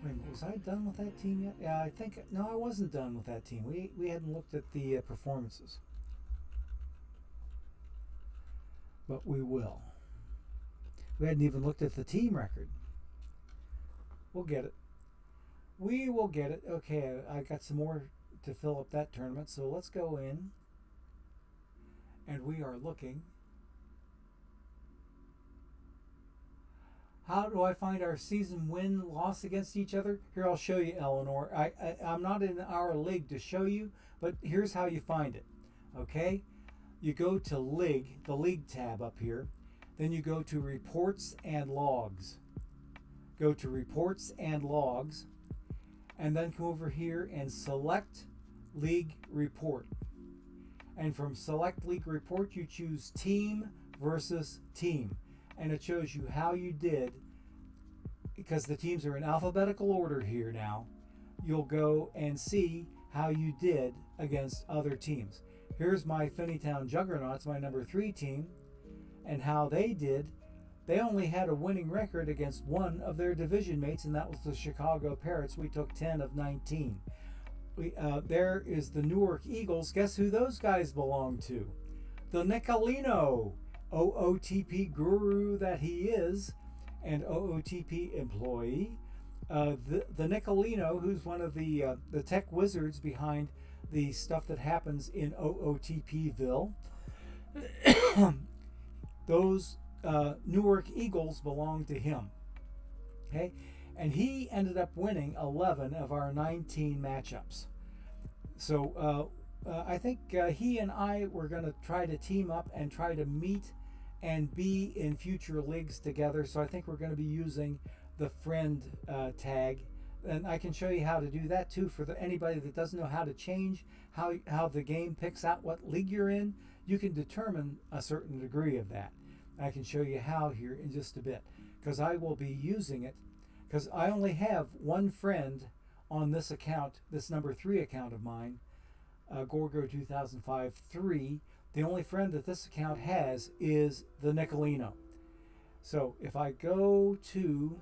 Wait a minute, was I done with that team yet? Yeah, I think... No, I wasn't done with that team. We hadn't looked at the performances. But we will. We hadn't even looked at the team record. We'll get it. We will get it. Okay, I got some more to fill up that tournament. So let's go in. And we are looking. How do I find our season win-loss against each other? Here, I'll show you, Eleanor. I'm not in our league to show you, but here's how you find it. Okay? You go to League, the League tab up here. Then you go to Reports and Logs. Go to Reports and Logs. And then come over here and select League Report. And from Select League Report, you choose Team versus Team. And it shows you how you did, because the teams are in alphabetical order here now. You'll go and see how you did against other teams. Here's my Finneytown Juggernauts, my number 3 team. And how they did. They only had a winning record against one of their division mates, and that was the Chicago Parrots. We took 10 of 19. There is the Newark Eagles. Guess who those guys belong to? The Nicolino, OOTP guru that he is, and OOTP employee. The Nicolino, who's one of the tech wizards behind the stuff that happens in OOTPville. Those Newark Eagles belong to him. Okay? And he ended up winning 11 of our 19 matchups. So I think he and I were going to try to team up and try to meet and be in future leagues together. So I think we're going to be using the friend tag. And I can show you how to do that too for anybody that doesn't know how to change how the game picks out what league you're in. You can determine a certain degree of that. I can show you how here in just a bit, because I will be using it, because I only have one friend on this account, this number 3 account of mine, Gorgo 2005 3. The only friend that this account has is the Nicolino. So if I go to,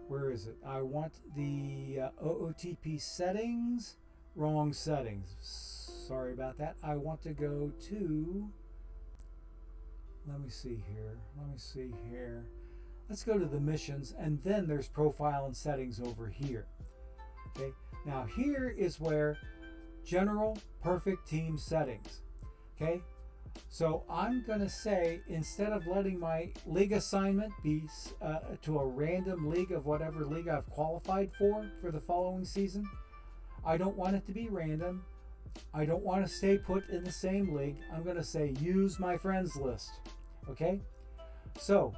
where is it? I want the OOTP settings. Wrong settings. Sorry about that. I want to go to, let me see here. Let's go to the missions, and then there's profile and settings over here. Okay, now here is where general perfect team settings. Okay, so I'm going to say, instead of letting my league assignment be to a random league of whatever league I've qualified for the following season, I don't want it to be random. I don't want to stay put in the same league. I'm going to say use my friends list. Okay? So,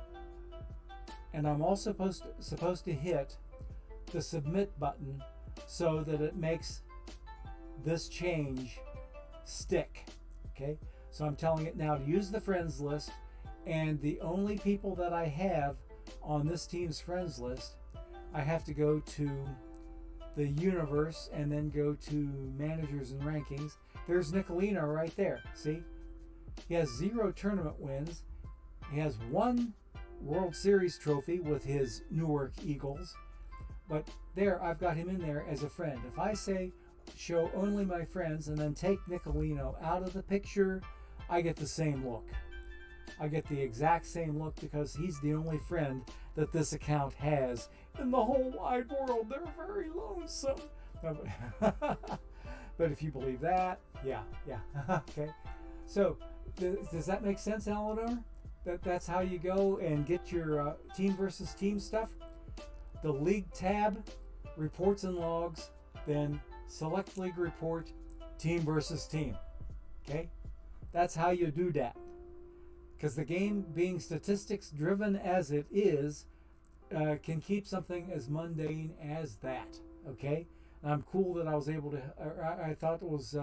and I'm also supposed to hit the submit button so that it makes this change stick. Okay? So I'm telling it now to use the friends list, and the only people that I have on this team's friends list, I have to go to the universe and then go to managers and rankings. There's Nicolino right there. See? He has 0 tournament wins. He has 1 World Series trophy with his Newark Eagles. But there, I've got him in there as a friend. If I say show only my friends and then take Nicolino out of the picture, I get the same look. I get the exact same look because he's the only friend that this account has in the whole wide world. They're very lonesome. But if you believe that, yeah. Okay. So does that make sense, Eleanor? That's how you go and get your team versus team stuff. The league tab, reports and logs, then select league report, team versus team. Okay? That's how you do that. Because the game, being statistics driven as it is, can keep something as mundane as that. Okay? And I'm cool that I was able to, I thought it was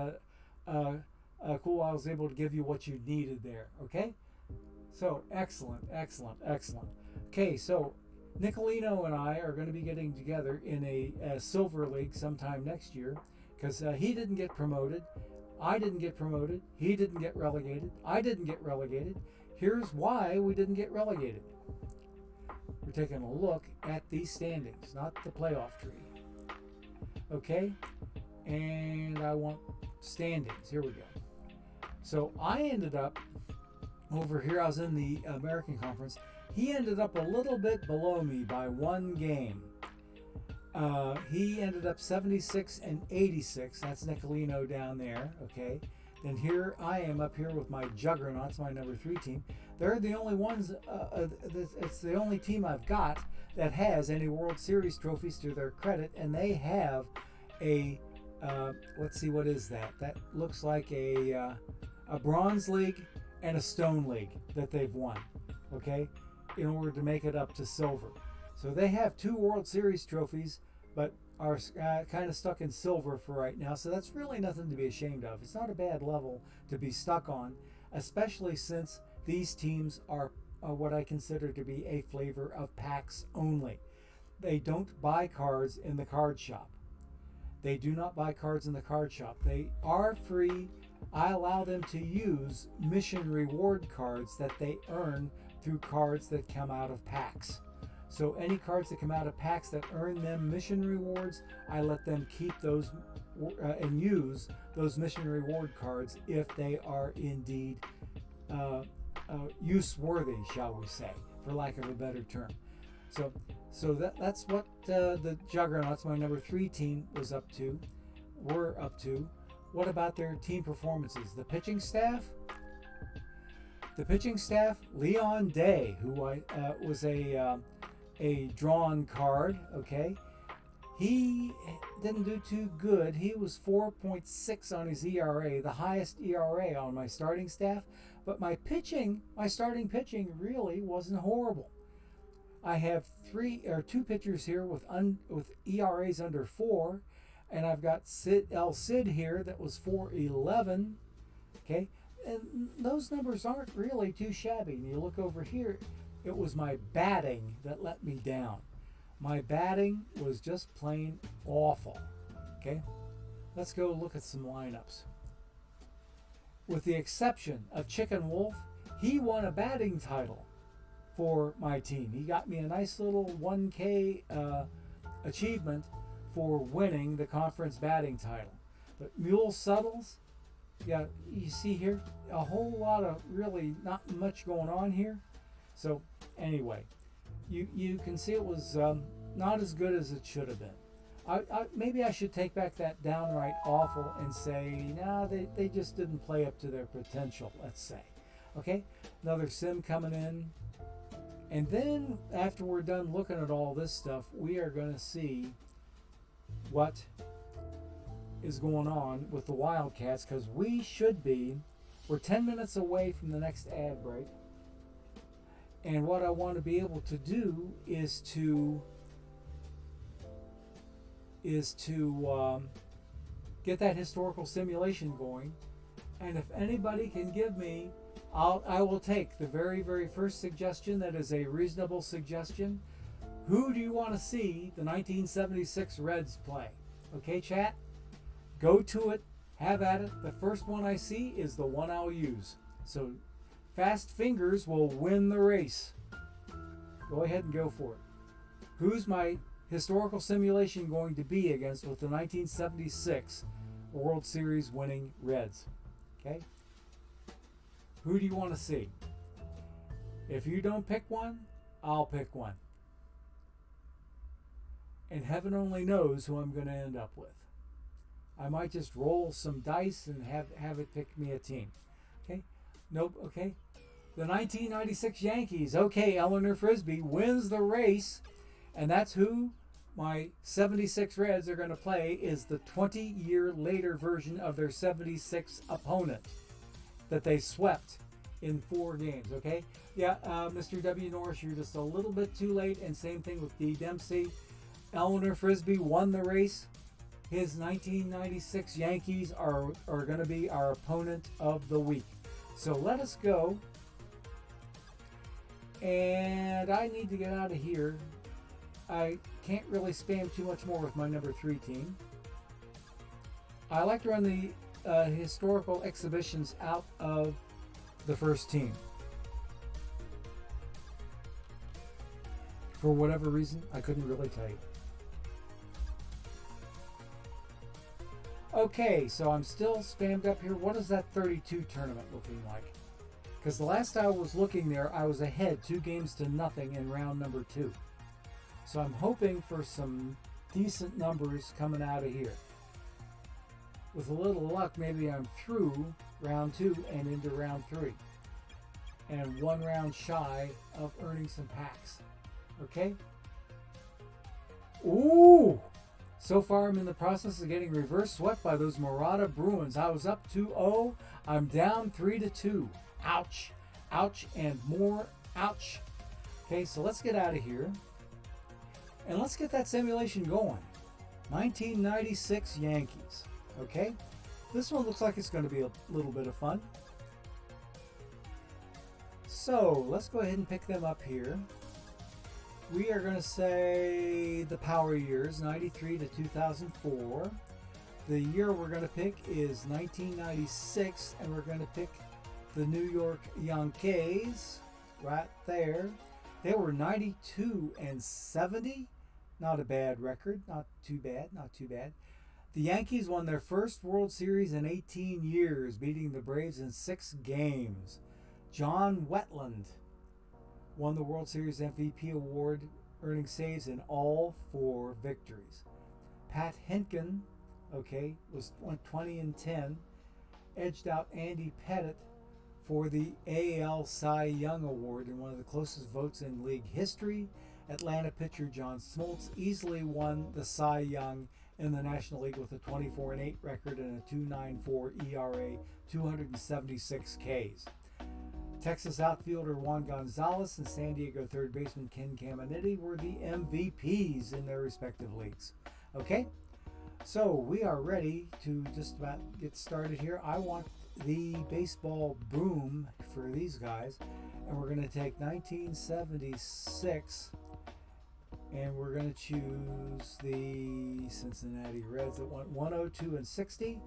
cool I was able to give you what you needed there. Okay? So, excellent. Okay, so Nicolino and I are going to be getting together in a Silver League sometime next year, because he didn't get promoted, I didn't get promoted, he didn't get relegated, I didn't get relegated. Here's why we didn't get relegated. We're taking a look at these standings, not the playoff tree. Okay, and I want standings. Here we go. So I ended up over here. I was in the American Conference. He ended up a little bit below me by 1 game. He ended up 76 and 86. That's Nicolino down there. Okay. Then here I am up here with my Juggernauts, my number 3 team. They're the only ones. It's the only team I've got that has any World Series trophies to their credit, and they have a. Let's see, what is that? That looks like a Bronze League and a Stone League that they've won. Okay, in order to make it up to silver. So they have 2 World Series trophies, but are kind of stuck in silver for right now. So that's really nothing to be ashamed of. It's not a bad level to be stuck on, especially since these teams are what I consider to be a flavor of packs only. They don't buy cards in the card shop. They do not buy cards in the card shop. They are free. I allow them to use mission reward cards that they earn through cards that come out of packs. So any cards that come out of packs that earn them mission rewards, I let them keep those and use those mission reward cards if they are indeed use-worthy, shall we say, for lack of a better term. So that's what the Juggernauts, my number 3 team, were up to. What about their team performances? The pitching staff? The pitching staff, Leon Day, who was a drawn card, okay? He didn't do too good. He was 4.6 on his ERA, the highest ERA on my starting staff. But my starting pitching really wasn't horrible. I have 2 pitchers here with ERAs under 4, and I've got El Cid here that was 4.11. Okay, and those numbers aren't really too shabby. And you look over here, it was my batting that let me down. My batting was just plain awful. Okay, let's go look at some lineups. With the exception of Chicken Wolf, he won a batting title. for my team. He got me a nice little 1K achievement for winning the conference batting title. But Mule Suttles, yeah, you see here, a whole lot of really not much going on here. So anyway, you can see it was not as good as it should have been. Maybe I should take back that downright awful and say, nah, they just didn't play up to their potential, let's say. Okay, another sim coming in. And then after we're done looking at all this stuff, we are going to see what is going on with the Wildcats, because we're 10 minutes away from the next ad break. And what I want to be able to do is to get that historical simulation going. And if anybody can give me, I will take the very, very first suggestion that is a reasonable suggestion. Who do you want to see the 1976 Reds play? Okay, chat? Go to it. Have at it. The first one I see is the one I'll use. So fast fingers will win the race. Go ahead and go for it. Who's my historical simulation going to be against with the 1976 World Series winning Reds? Okay? Who do you want to see? If you don't pick one, I'll pick one. And heaven only knows who I'm going to end up with. I might just roll some dice and have it pick me a team. Okay? Nope. Okay? The 1996 Yankees. Okay, Eleanor Frisbee wins the race. And that's who my 76 Reds are going to play, is the 20-year later version of their 76 opponent that they swept in 4 games. Okay? Yeah, Mr. W. Norris, you're just a little bit too late. And same thing with D. Dempsey. Eleanor Frisbee won the race. His 1996 Yankees are going to be our opponent of the week. So let us go. And I need to get out of here. I can't really spam too much more with my number 3 team. I like to run the historical exhibitions out of the first team. For whatever reason, I couldn't really tell you. Okay, so I'm still spammed up here. What is that 32 tournament looking like? Because the last I was looking there, I was ahead 2-0 in round number 2. So I'm hoping for some decent numbers coming out of here. With a little luck, maybe I'm through round 2 and into round 3. And 1 round shy of earning some packs. Okay? Ooh! So far, I'm in the process of getting reverse swept by those Murata Bruins. I was up 2-0. I'm down 3-2. Ouch. Ouch and more ouch. Okay, so let's get out of here. And let's get that simulation going. 1996 Yankees. Okay? This one looks like it's going to be a little bit of fun. So, let's go ahead and pick them up here. We are going to say the power years, 93 to 2004. The year we're going to pick is 1996, and we're going to pick the New York Yankees right there. They were 92 and 70. Not a bad record. Not too bad. Not too bad. The Yankees won their first World Series in 18 years, beating the Braves in 6 games. John Wetland won the World Series MVP award, earning saves in all 4 victories. Pat Henkin, went 20 and 10, edged out Andy Pettitte for the AL Cy Young Award in one of the closest votes in league history. Atlanta pitcher John Smoltz easily won the Cy Young in the National League with a 24-8 record and a 2.94 ERA, 276 Ks. Texas outfielder Juan Gonzalez and San Diego third baseman Ken Caminiti were the MVPs in their respective leagues. Okay, so we are ready to just about get started here. I want the baseball boom for these guys, and we're going to take 1976, and we're going to choose the Cincinnati Reds that went 102 and 60.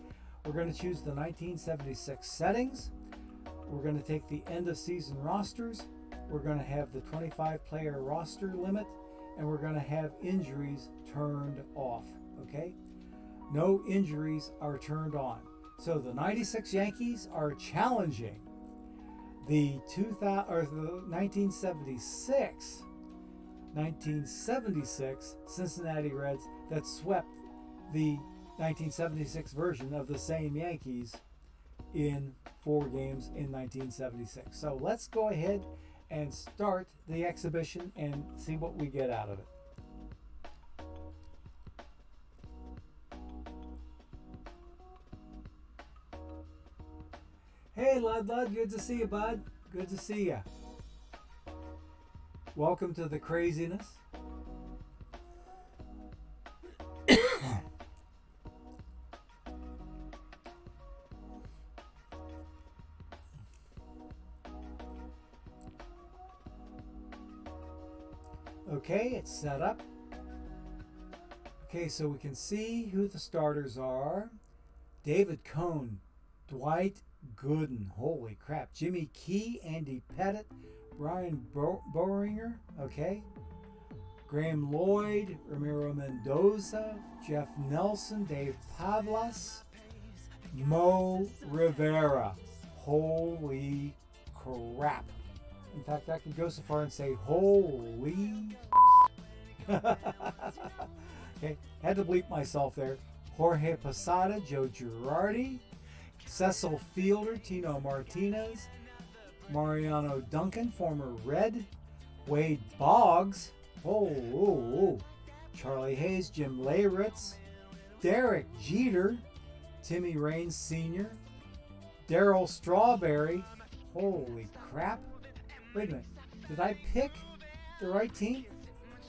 We're going to choose the 1976 settings. We're going to take the end of season rosters. we're going to have the 25-player roster limit, and we're going to have injuries turned off, okay? No injuries are turned on. So the 96 Yankees are challenging the 1976 Cincinnati Reds that swept the 1976 version of the same Yankees in 4 games in 1976. So let's go ahead and start the exhibition and see what we get out of it. Hey, Lud, good to see you, bud. Good to see you. Welcome to the craziness. Okay, it's set up. Okay, so we can see who the starters are. David Cone, Dwight Gooden, holy crap. Jimmy Key, Andy Pettit, Brian Boehringer, okay. Graham Lloyd, Ramiro Mendoza, Jeff Nelson, Dave Pavlas, Mo Rivera. Holy crap. In fact, I can go so far and say, holy. Okay, had to bleep myself there. Jorge Posada, Joe Girardi, Cecil Fielder, Tino Martinez, Mariano Duncan, former Red, Wade Boggs, Charlie Hayes, Jim Leyritz, Derek Jeter, Timmy Raines Sr., Darryl Strawberry. Holy crap. Wait a minute. Did I pick the right team?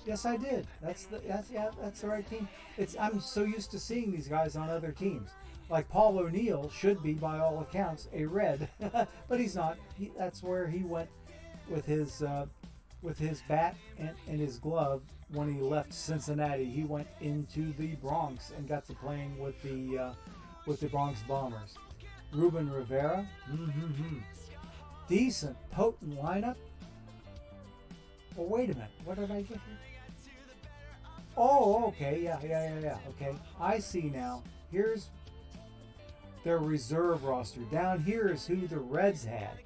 Yes, I did. That's the right team. I'm so used to seeing these guys on other teams. Like Paul O'Neill should be, by all accounts, a Red, but he's not. That's where he went with his bat and his glove when he left Cincinnati. He went into the Bronx and got to playing with the Bronx Bombers. Ruben Rivera, decent, potent lineup. Well, wait a minute. What did I get here? Oh, okay, yeah. Okay, I see now. Here's their reserve roster. Down here is who the Reds had.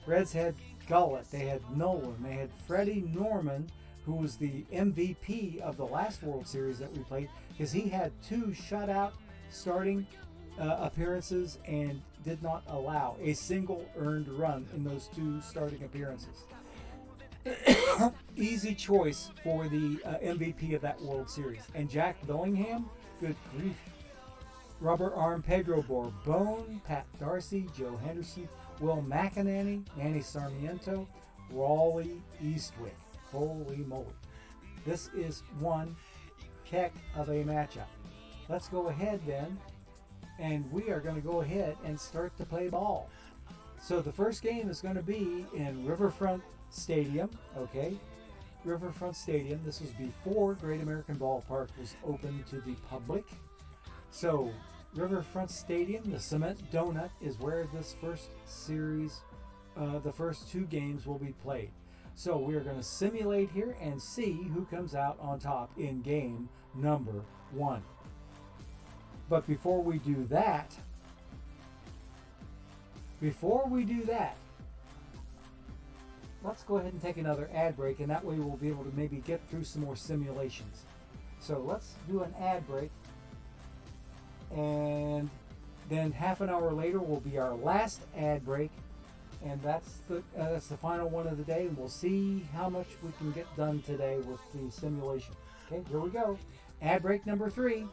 Reds had Gullett, they had Nolan, they had Freddie Norman, who was the MVP of the last World Series that we played, because he had 2 shutout starting appearances and did not allow a single earned run in those 2 starting appearances. Easy choice for the MVP of that World Series. And Jack Bellingham, good grief. Rubber Arm Pedro Borbone, Pat Darcy, Joe Henderson, Will McEnany, Manny Sarmiento, Raleigh Eastwick. Holy moly. This is one heck of a matchup. Let's go ahead then, and we are going to go ahead and start to play ball. So the first game is going to be in Riverfront Stadium, okay? Riverfront Stadium. This was before Great American Ballpark was open to the public. So Riverfront Stadium, the Cement Donut, is where this first series, the first 2 games will be played. So we're going to simulate here and see who comes out on top in game number 1. But before we do that, let's go ahead and take another ad break, and that way we'll be able to maybe get through some more simulations. So let's do an ad break, and then half an hour later will be our last ad break, and that's the final one of the day, and we'll see how much we can get done today with the simulation. Okay, here we go. Ad break number 3.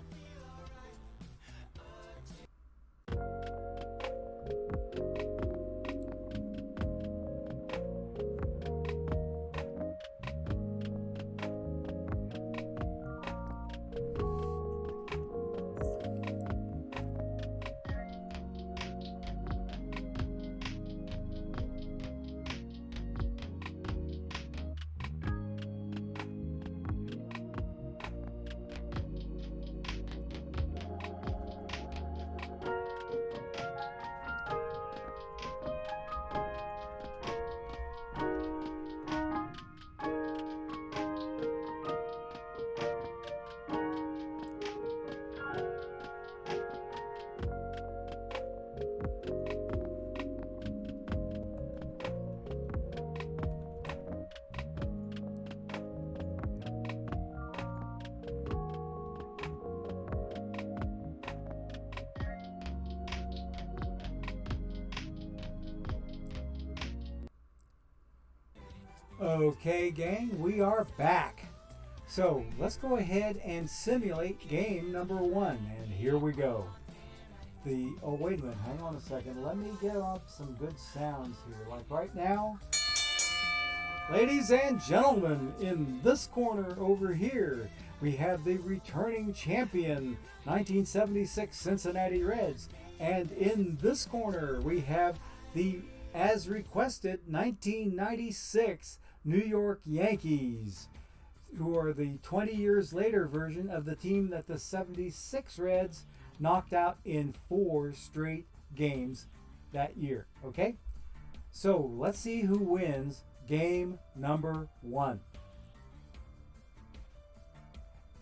Okay, gang, we are back. So let's go ahead and simulate game number 1. And here we go. Oh, wait a minute. Hang on a second. Let me get up some good sounds here. Like right now. Ladies and gentlemen, in this corner over here, we have the returning champion, 1976 Cincinnati Reds. And in this corner, we have the, as requested, 1996 New York Yankees, who are the 20 years later version of the team that the 76 Reds knocked out in 4 straight games that year. Okay? So let's see who wins game number 1.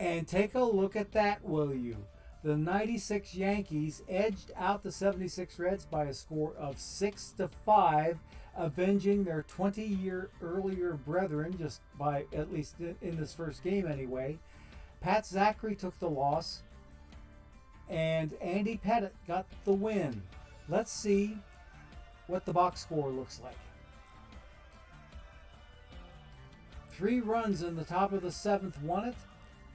And take a look at that, will you? The 96 Yankees edged out the 76 Reds by a score of 6-5, avenging their 20-year earlier brethren, just by, at least in this first game anyway. Pat Zachary took the loss, and Andy Pettit got the win. Let's see what the box score looks like. 3 runs in the top of the 7th won it.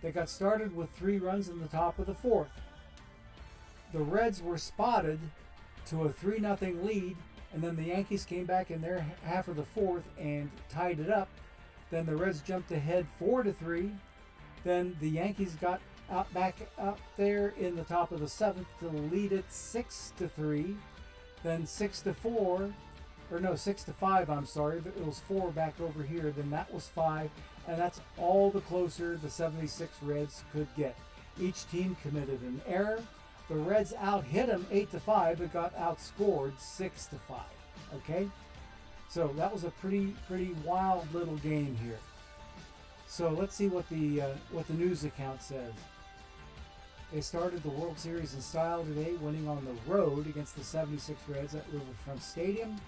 They got started with 3 runs in the top of the 4th. The Reds were spotted to a 3-0 lead, and then the Yankees came back in their half of the 4th and tied it up. Then the Reds jumped ahead 4-3. Then the Yankees got back up there in the top of the 7th to lead it 6-3. Then 6-5. I'm sorry. It was 4 back over here. Then that was 5, and that's all the closer the 76 Reds could get. Each team committed an error. The Reds out-hit them 8-5, but got outscored 6-5. Okay, so that was a pretty wild little game here. So let's see what the news account says. They started the World Series in style today, winning on the road against the 76 Reds at Riverfront Stadium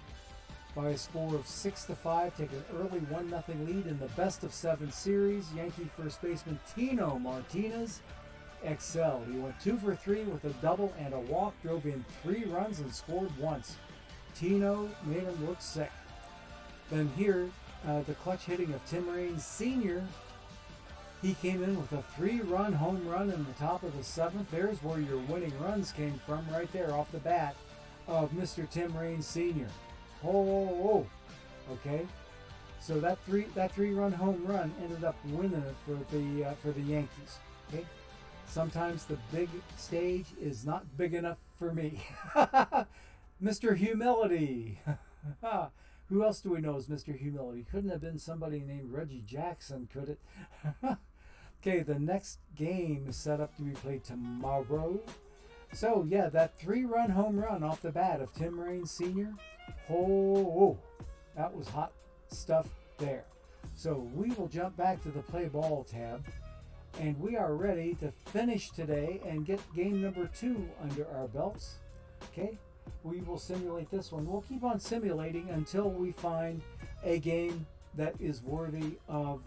by a score of 6-5, take an early 1-0 lead in the best-of-7 series. Yankee first baseman Tino Martinez excelled. He went 2 for 3 with a double and a walk, drove in 3 runs and scored once. Tino made him look sick. Then here, the clutch hitting of Tim Raines Sr. He came in with a 3-run home run in the top of the 7th. There's where your winning runs came from, right there off the bat of Mr. Tim Raines Sr. Oh. Okay, so that 3-run home run ended up winning it for the Yankees. Okay, sometimes the big stage is not big enough for me. Mr. Humility. Who else do we know as Mr. Humility? Couldn't have been somebody named Reggie Jackson, could it? Okay, the next game is set up to be played tomorrow. So yeah, that 3-run home run off the bat of Tim Raines Sr. Oh, that was hot stuff there. So we will jump back to the play ball tab, and we are ready to finish today and get game number 2 under our belts. Okay, we will simulate this one. We'll keep on simulating until we find a game that is worthy of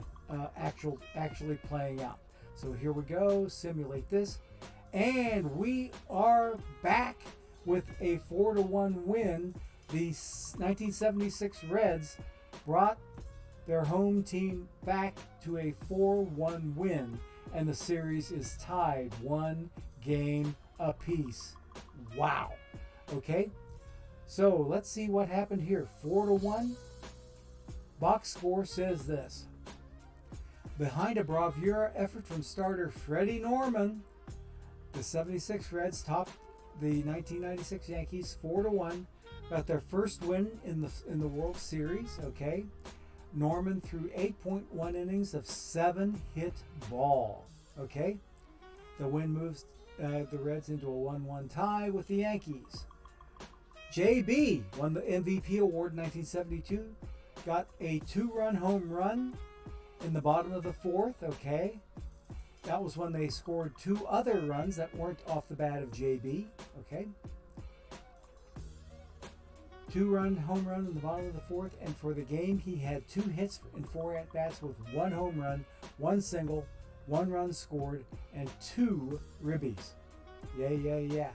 actually playing out. So here we go, simulate this, and we are back with a 4-1 win. The 1976 Reds brought their home team back to a 4-1 win, and the series is tied 1 game apiece. Wow. Okay, so let's see what happened here. 4-1. Box score says this. Behind a bravura effort from starter Freddie Norman, the 76 Reds topped the 1996 Yankees 4-1. Got their first win in the World Series. Okay, Norman threw 8.1 innings of 7 hit ball. Okay, the win moves the Reds into a 1-1 tie with the Yankees. JB won the MVP award in 1972. Got a 2-run home run in the bottom of the 4th. Okay, that was when they scored 2 other runs that weren't off the bat of JB. Okay. 2-run home run in the bottom of the 4th, and for the game he had 2 hits in 4 at-bats with 1 home run, 1 single, 1 run scored, and 2 ribbies. Yeah.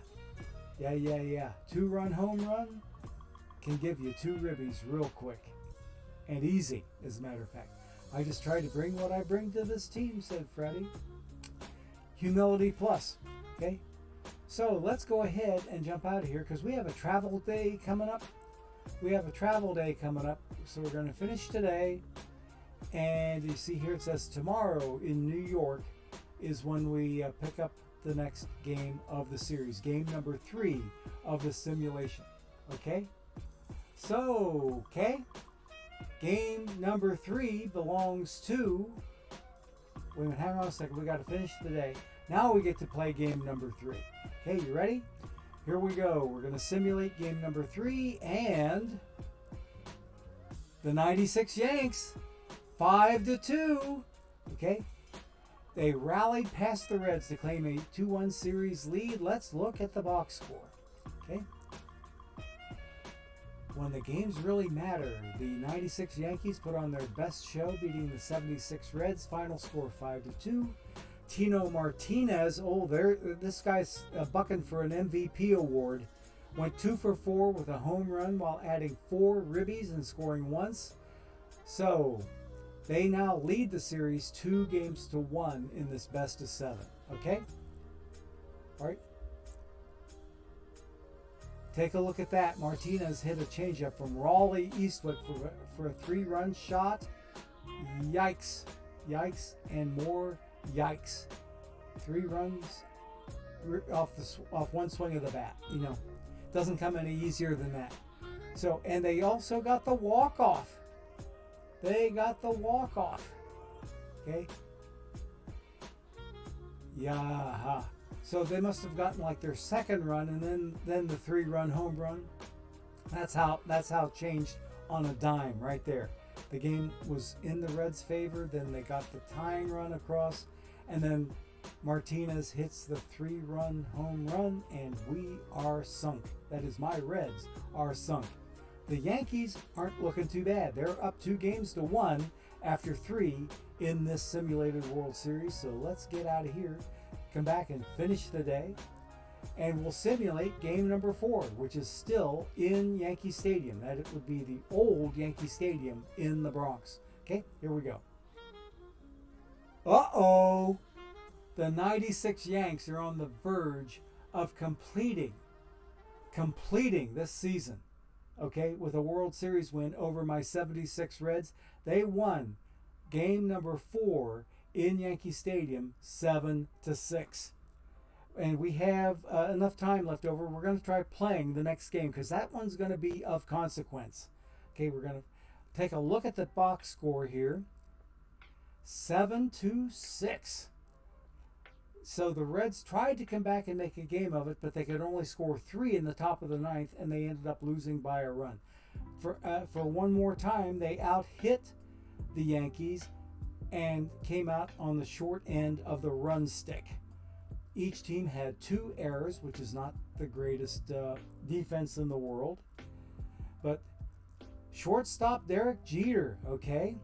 2-run home run can give you 2 ribbies real quick. and easy, as a matter of fact. I just try to bring what I bring to this team, said Freddie. Humility plus. Okay? So let's go ahead and jump out of here because we have a travel day coming up. So we're going to finish today. And you see here it says tomorrow in New York is when we pick up the next game of the series. Game number 3 of the simulation. Okay? So, okay? Game number 3 belongs to... Wait a minute, hang on a second. We got to finish today. Now we get to play game number 3. Okay, you ready? Here we go. We're going to simulate game number 3 and the 96 Yanks 5-2. Okay? They rallied past the Reds to claim a 2-1 series lead. Let's look at the box score. Okay? When the games really matter, the 96 Yankees put on their best show, beating the 76 Reds. Final score 5-2. Tino Martinez, this guy's bucking for an MVP award. Went 2 for 4 with a home run while adding 4 ribbies and scoring once. So they now lead the series 2-1 in this best of 7. Okay? All right. Take a look at that. Martinez hit a changeup from Raleigh Eastwood for a 3-run shot. Yikes. Yikes and more yikes. 3 runs off one swing of the bat. You know, doesn't come any easier than that. So, and they also got the walk-off. Okay? Yeah. So they must have gotten like their second run and then the 3-run home run. That's how it changed on a dime right there. The game was in the Reds' favor, then they got the tying run across, and then Martinez hits the 3-run home run, and we are sunk. That is, my Reds are sunk. The Yankees aren't looking too bad. They're up 2-1 after 3 in this simulated World Series. So let's get out of here, come back and finish the day, and we'll simulate game number 4, which is still in Yankee Stadium. That it would be the old Yankee Stadium in the Bronx. Okay, here we go. Uh-oh! The 96 Yanks are on the verge of completing this season. Okay, with a World Series win over my 76 Reds. They won game number 4 in Yankee Stadium 7-6. And we have enough time left over. We're going to try playing the next game because that one's going to be of consequence. Okay, we're going to take a look at the box score here. 7-6. So the Reds tried to come back and make a game of it, but they could only score 3 in the top of the 9th, and they ended up losing by a run. For one more time, they out-hit the Yankees and came out on the short end of the run stick. Each team had 2 errors, which is not the greatest defense in the world. But shortstop Derek Jeter, okay.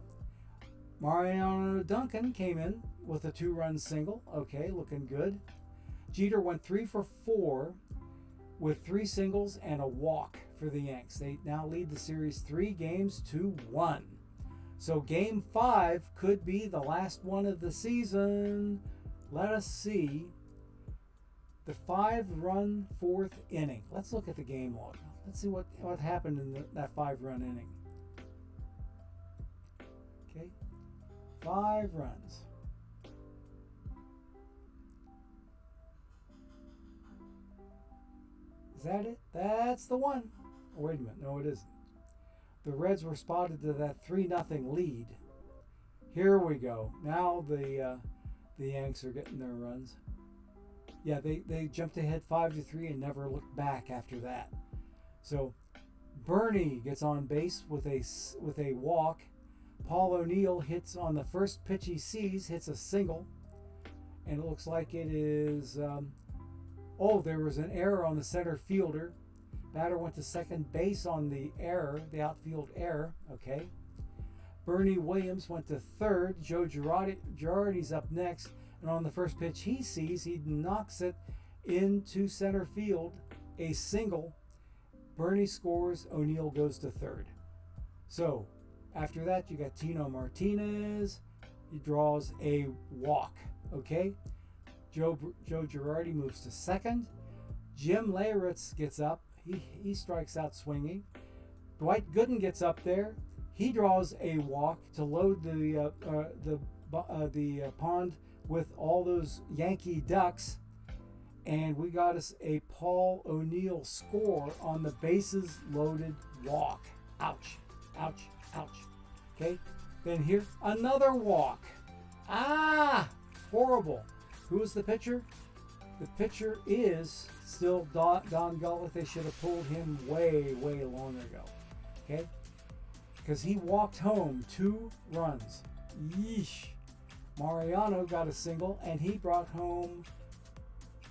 Mariano Duncan came in with a 2-run single. Okay, looking good. Jeter went 3 for 4 with 3 singles and a walk for the Yanks. They now lead the series 3-1. So game 5 could be the last one of the season. Let us see. The 5-run 4th inning. Let's look at the game log. Let's see what happened in that 5-run inning. Okay. 5 runs. Is that it? That's the one. Oh, wait a minute. No, it isn't. The Reds were spotted to that 3-0 lead. Here we go. Now the Yanks are getting their runs. Yeah, they jumped ahead 5-3 and never looked back after that. So Bernie gets on base with a walk. Paul O'Neill hits on the first pitch he sees, hits a single, and it looks like it is. There was an error on the center fielder. Batter went to second base on the error, the outfield error. Okay. Bernie Williams went to third. Joe Girardi's up next. And on the first pitch he sees, he knocks it into center field, a single. Bernie scores, O'Neill goes to third. So, After that, you got Tino Martinez. He draws a walk. Okay. Joe Girardi moves to second. Jim Leyritz gets up. He strikes out swinging. Dwight Gooden gets up there. He draws a walk to load the pond with all those Yankee ducks. And we got us a Paul O'Neill score on the bases loaded walk. Ouch, ouch, ouch. Okay, then here, another walk. Ah, horrible. Who is the pitcher? The pitcher is still Don Gullett. They should have pulled him way, way long ago. Okay, because he walked home 2 runs. Yeesh. Mariano got a single, and he brought home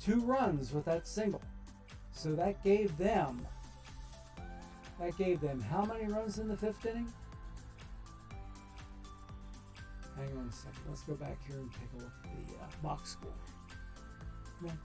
2 runs with that single. So that gave them how many runs in the 5th inning? Hang on a second. Let's go back here and take a look at the box score. Come on.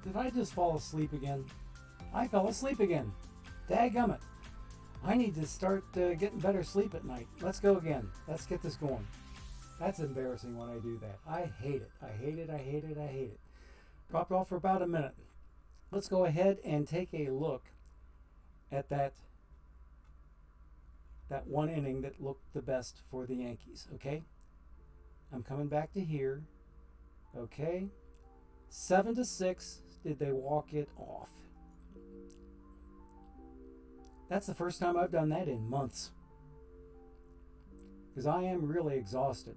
Did I just fall asleep again? I fell asleep again. Dadgummit. I need to start getting better sleep at night. Let's go again. Let's get this going. That's embarrassing when I do that. I hate it. I hate it. I hate it. I hate it. Dropped off for about a minute. Let's go ahead and take a look at that one inning that looked the best for the Yankees. Okay? I'm coming back to here. Okay? 7-6. Did they walk it off? That's the first time I've done that in months. Because I am really exhausted.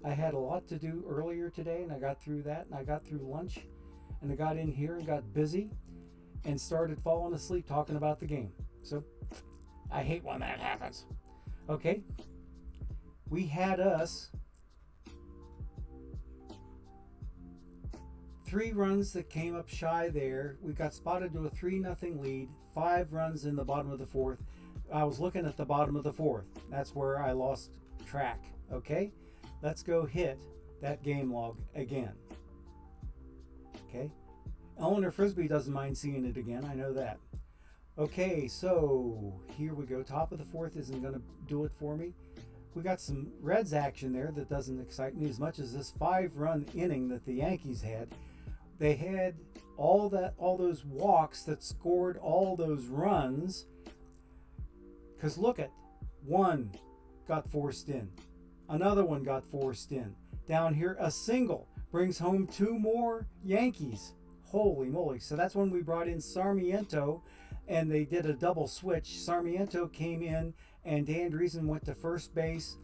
I had a lot to do earlier today, and I got through that, and I got through lunch, and I got in here and got busy and started falling asleep talking about the game. So I hate when that happens. Okay. We had us 3 runs that came up shy there. We got spotted to a 3-0 lead. 5 runs in the bottom of the 4th. I was looking at the bottom of the 4th. That's where I lost track. Okay? Let's go hit that game log again. Okay? Eleanor Frisbee doesn't mind seeing it again. I know that. Okay, so here we go. Top of the 4th isn't going to do it for me. We got some Reds action there that doesn't excite me as much as this 5-run inning that the Yankees had. They had all those walks that scored all those runs. Because look at, one got forced in. Another one got forced in. Down here, a single brings home 2 more Yankees. Holy moly. So that's when we brought in Sarmiento, and they did a double switch. Sarmiento came in, and Dan Driesen went to first base.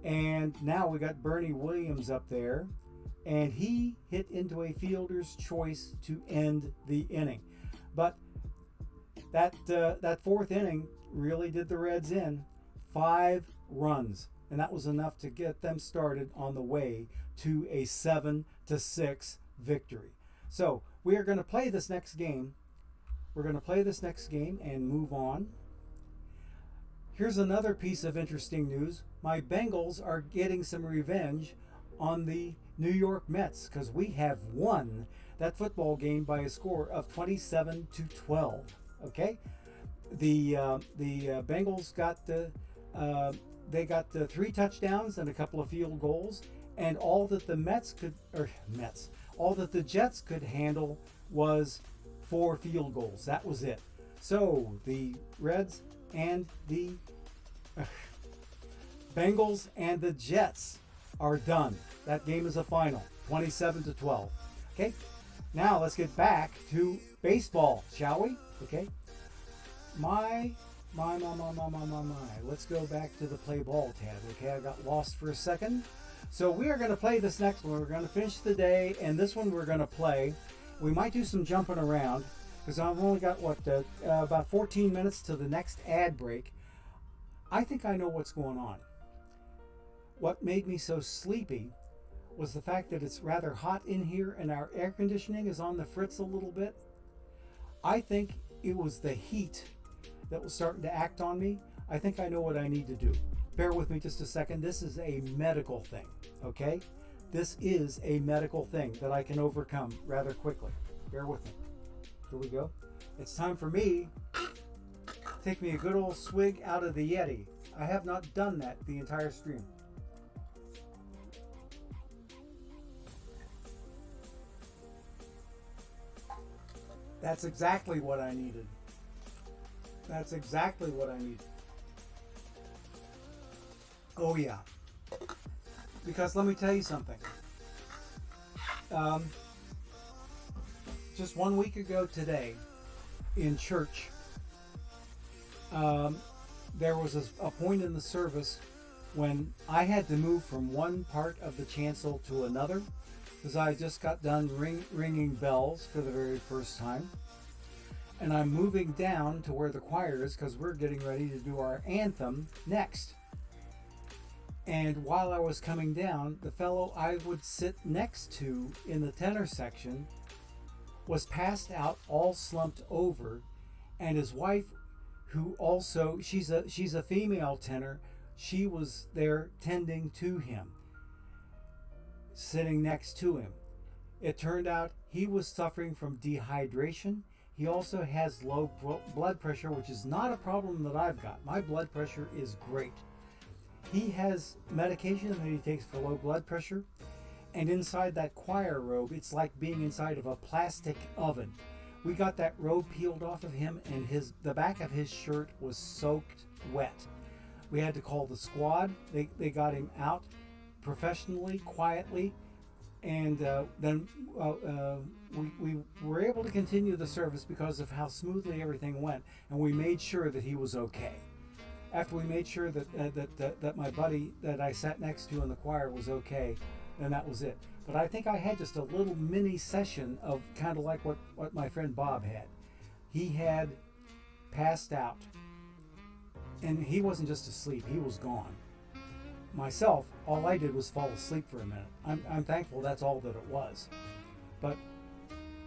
And now we got Bernie Williams up there. And he hit into a fielder's choice to end the inning. But that 4th inning really did the Reds in. 5 runs. And that was enough to get them started on the way to a 7-6 victory. So we are going to play this next game. We're going to play this next game and move on. Here's another piece of interesting news. My Bengals are getting some revenge on the New York Mets because we have won that football game by a score of 27-12. Okay, the Bengals got the they got 3 touchdowns and a couple of field goals, and all that the all that the Jets could handle was 4 field goals. That was it. So the Reds and the Bengals and the Jets are done. That game is a final, 27-12. Okay, now let's get back to baseball, shall we? Okay, my. Let's go back to the play ball tab. Okay, I got lost for a second. So we are going to play this next one. We're going to finish the day, and this one we're going to play. We might do some jumping around because I've only got about 14 minutes to the next ad break. I think I know what's going on. What made me so sleepy was the fact that it's rather hot in here and our air conditioning is on the fritz a little bit. I think it was the heat that was starting to act on me. I think I know what I need to do. Bear with me just a second. This is a medical thing, okay? This is a medical thing that I can overcome rather quickly. Bear with me. Here we go. It's time for me to take me a good old swig out of the Yeti. I have not done that the entire stream. That's exactly what I needed. That's exactly what I need. Oh yeah. Because let me tell you something. Just 1 week ago today, in church, there was a point in the service when I had to move from one part of the chancel to another because I just got done ringing bells for the very first time. And I'm moving down to where the choir is because we're getting ready to do our anthem next. And while I was coming down, the fellow I would sit next to in the tenor section was passed out, all slumped over, and his wife, who also, she's a female tenor, she was there tending to him, sitting next to him. It turned out he was suffering from dehydration. He also has low blood pressure, which is not a problem that I've got. My blood pressure is great. He has medication that he takes for low blood pressure, and inside that choir robe, it's like being inside of a plastic oven. We got that robe peeled off of him, and the back of his shirt was soaked wet. We had to call the squad. They got him out professionally, quietly, and then we were able to continue the service because of how smoothly everything went, and we made sure that he was okay. After we made sure that my buddy that I sat next to in the choir was okay, then that was it. But I think I had just a little mini session of kind of like what my friend Bob had. He had passed out, and he wasn't just asleep, he was gone. Myself, all I did was fall asleep for a minute. I'm thankful that's all that it was. But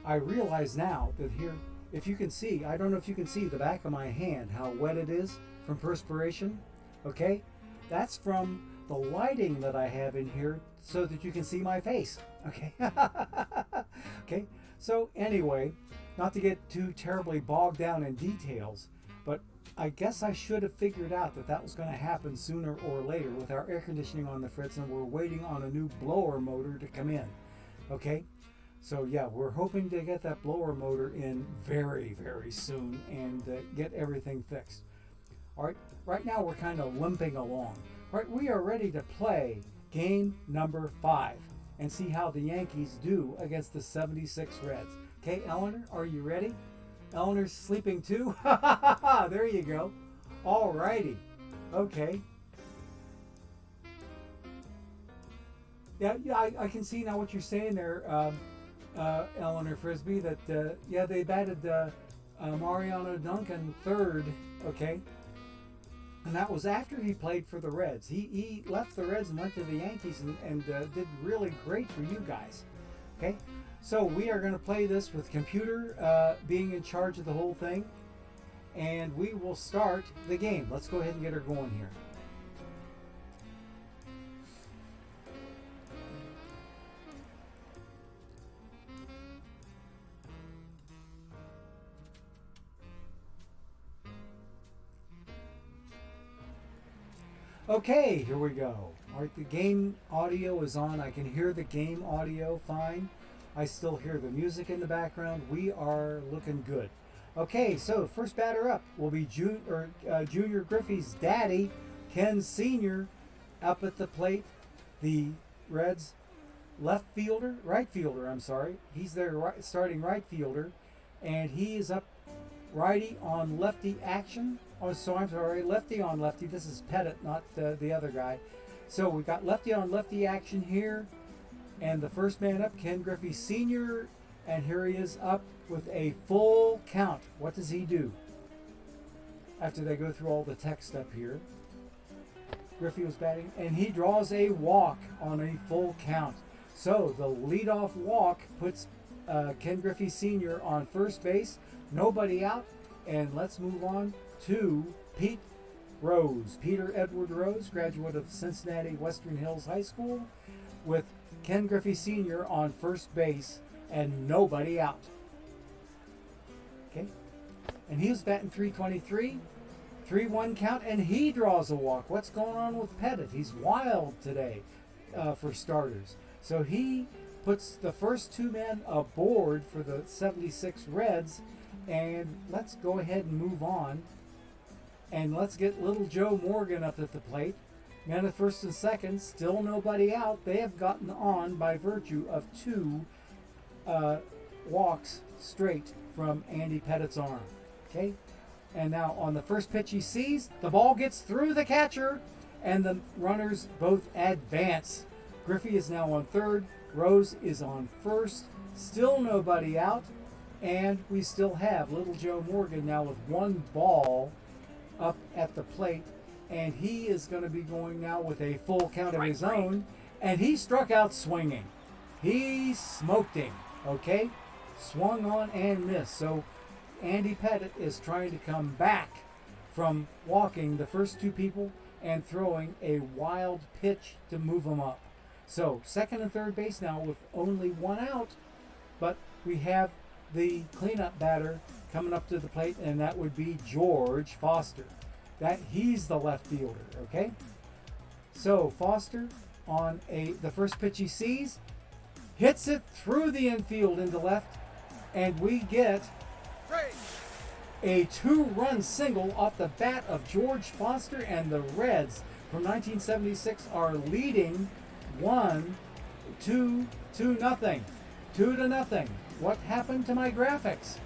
I realize now that here, if you can see, I don't know if you can see the back of my hand, how wet it is from perspiration. Okay? That's from the lighting that I have in here so that you can see my face. Okay? Okay? So anyway, not to get too terribly bogged down in details, but I guess I should have figured out that was going to happen sooner or later with our air conditioning on the fritz, and we're waiting on a new blower motor to come in. Okay? So yeah, we're hoping to get that blower motor in very, very soon and get everything fixed. All right, right now we're kind of limping along. All right, we are ready to play game number 5 and see how the Yankees do against the 76 Reds. Okay, Eleanor, are you ready? Eleanor's sleeping too? There you go. All righty. Okay. Yeah, I can see now what you're saying there, Eleanor Frisbee, that, yeah, they batted Mariano Duncan third, okay? And that was after he played for the Reds. He left the Reds and went to the Yankees and did really great for you guys, okay? So we are going to play this with computer being in charge of the whole thing, and we will start the game. Let's go ahead and get her going here. Okay, here we go. All right, the game audio is on. I can hear the game audio fine. I still hear the music in the background. We are looking good. Okay, so first batter up will be Junior Griffey's daddy, Ken Sr., up at the plate. The Reds right fielder, I'm sorry. He's their starting right fielder, and he is up righty on lefty action. Oh, so I'm sorry, lefty on lefty. This is Pettit, not the other guy. So we've got lefty on lefty action here. And the first man up, Ken Griffey Sr., and here he is up with a full count. What does he do? After they go through all the text up here, Griffey was batting, and he draws a walk on a full count. So the leadoff walk puts Ken Griffey Sr. on first base, nobody out, and let's move on to Pete Rose. Peter Edward Rose, graduate of Cincinnati Western Hills High School, with Ken Griffey Sr. on first base and nobody out. Okay, and he was batting .323, 3-1 count, and he draws a walk. What's going on with Pettit? He's wild today for starters. So he puts the first two men aboard for the 76 Reds, and let's go ahead and move on. And let's get little Joe Morgan up at the plate. Man at first and second, still nobody out. They have gotten on by virtue of two walks straight from Andy Pettit's arm. Okay? And now on the first pitch he sees, the ball gets through the catcher, and the runners both advance. Griffey is now on third. Rose is on first. Still nobody out. And we still have little Joe Morgan now with one ball up at the plate. And he is going to be going now with a full count of his own. And he struck out swinging. He smoked him. Okay? Swung on and missed. So Andy Pettit is trying to come back from walking the first two people and throwing a wild pitch to move them up. So second and third base now with only one out. But we have the cleanup batter coming up to the plate, and that would be George Foster. He's the left fielder, okay? So Foster on the first pitch he sees, hits it through the infield into left, and we get a two-run single off the bat of George Foster, and the Reds from 1976 are leading 2 to nothing. What happened to my graphics?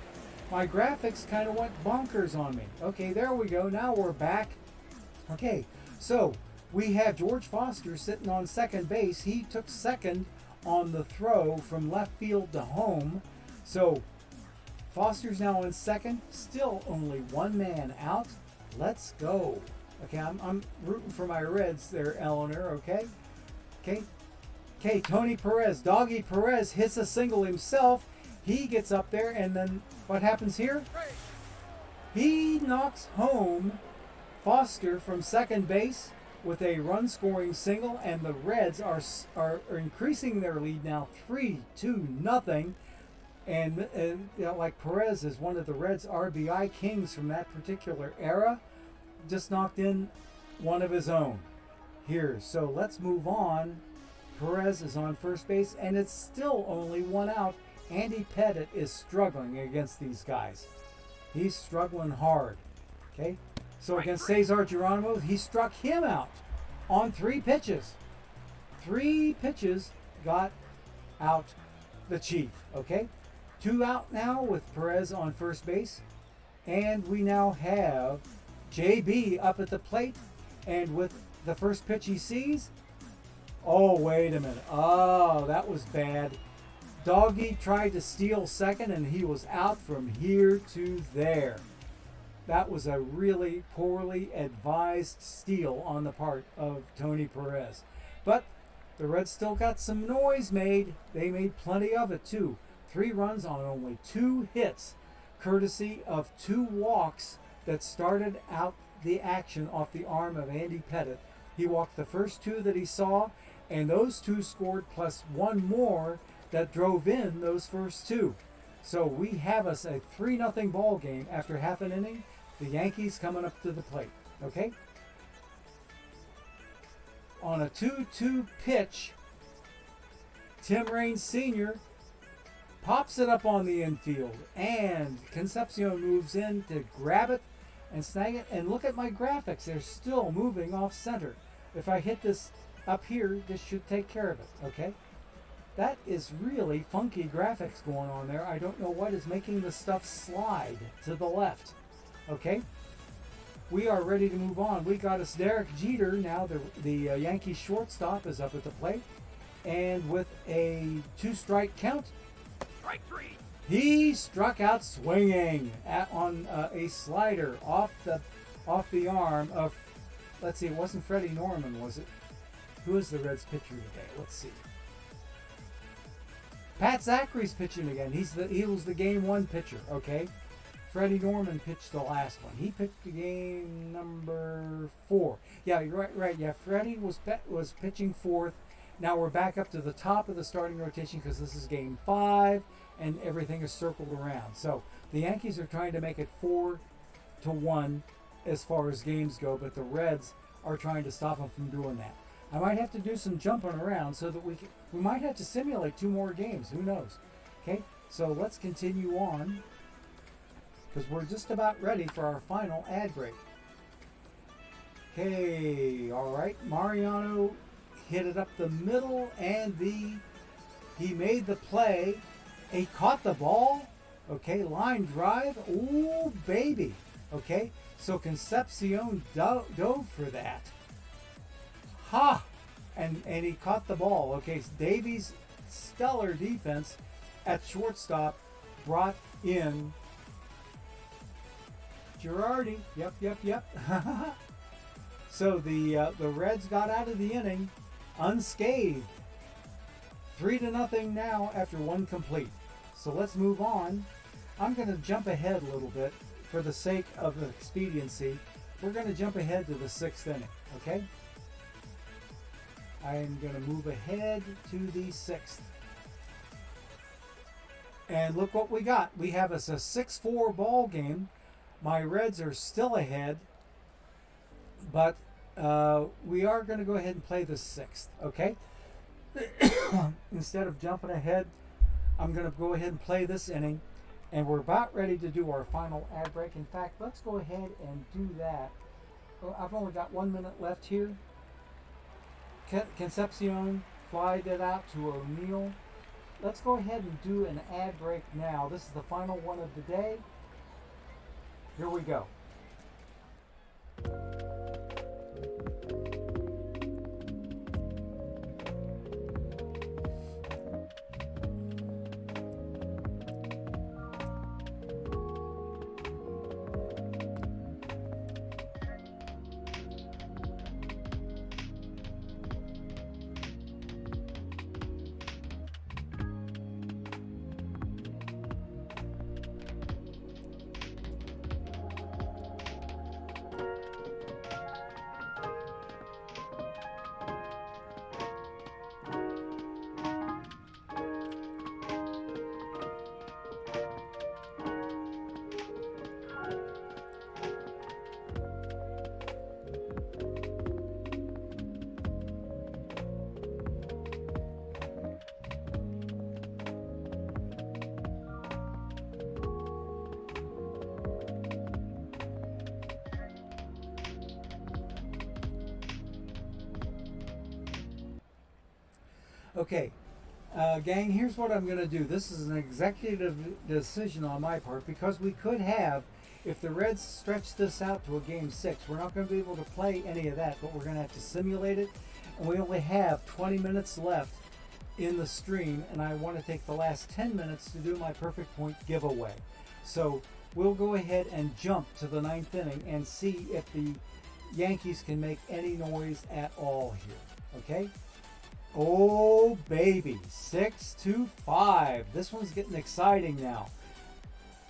My graphics kind of went bonkers on me. Okay, there we go. Now we're back. Okay, so we have George Foster sitting on second base. He took second on the throw from left field to home. So Foster's now in second. Still only one man out. Let's go. Okay, I'm rooting for my Reds there, Eleanor, okay? Okay, Tony Perez, Doggy Perez hits a single himself. He gets up there, and then what happens here? He knocks home Foster from second base with a run-scoring single, and the Reds are increasing their lead now 3-0. And like Perez is one of the Reds' RBI kings from that particular era, just knocked in one of his own here. So let's move on. Perez is on first base, and it's still only one out. Andy Pettit is struggling against these guys. He's struggling hard. Okay? So against Cesar Geronimo, he struck him out on 3 pitches. 3 pitches got out the Chief. Okay? 2 out now with Perez on first base. And we now have JB up at the plate. And with the first pitch he sees, oh, wait a minute. Oh, that was bad. Doggy tried to steal second, and he was out from here to there. That was a really poorly advised steal on the part of Tony Perez. But the Reds still got some noise made. They made plenty of it, too. 3 runs on only 2 hits, courtesy of 2 walks that started out the action off the arm of Andy Pettit. He walked the first 2 that he saw, and those 2 scored plus 1 more that drove in those first 2. So we have us a 3-0 ball game after half an inning. The Yankees coming up to the plate. Okay? on a 2-2 pitch, Tim Raines Sr. pops it up on the infield, and Concepcion moves in to grab it and snag it. And look at my graphics. They're still moving off center. If I hit this up here, this should take care of it, okay? That is really funky graphics going on there. I don't know what is making the stuff slide to the left, okay? We are ready to move on. We got us Derek Jeter. Now the Yankees shortstop is up at the plate. And with a 2-strike count, Strike 3. he struck out swinging on a slider off the arm of, let's see, it wasn't Freddie Norman, was it? Who is the Reds pitcher today? Let's see. Pat Zachary's pitching again. He was the game 1 pitcher, okay? Freddie Norman pitched the last one. He pitched the game number 4. Yeah, you're right. Yeah, Freddie was pitching 4th. Now we're back up to the top of the starting rotation because this is game 5 and everything is circled around. So the Yankees are trying to make it 4-1 as far as games go, but the Reds are trying to stop them from doing that. I might have to do some jumping around so that we might have to simulate 2 more games. Who knows? Okay, so let's continue on because we're just about ready for our final ad break. Okay, all right. Mariano hit it up the middle, and he made the play. He caught the ball. Okay, line drive. Ooh, baby. Okay, so Concepcion dove for that. Ha! And he caught the ball. Okay, so Davies' stellar defense at shortstop brought in Girardi. Yep. So the Reds got out of the inning unscathed. 3-0 now after 1 complete. So let's move on. I'm going to jump ahead a little bit for the sake of expediency. We're going to jump ahead to the 6th inning, okay? I am going to move ahead to the 6th. And look what we got. We have us a 6-4 ball game. My Reds are still ahead, but we are going to go ahead and play the 6th, okay? Instead of jumping ahead, I'm going to go ahead and play this inning, and we're about ready to do our final ad break. In fact, let's go ahead and do that. I've only got 1 minute left here. Concepcion flied it out to O'Neill. Let's go ahead and do an ad break now. This is the final one of the day. Here we go. Okay, gang, here's what I'm going to do. This is an executive decision on my part because we could have, if the Reds stretch this out to a game 6, we're not going to be able to play any of that, but we're going to have to simulate it. And we only have 20 minutes left in the stream, and I want to take the last 10 minutes to do my perfect point giveaway. So we'll go ahead and jump to the 9th inning and see if the Yankees can make any noise at all here. Okay? Oh, baby. 6-5. This one's getting exciting now.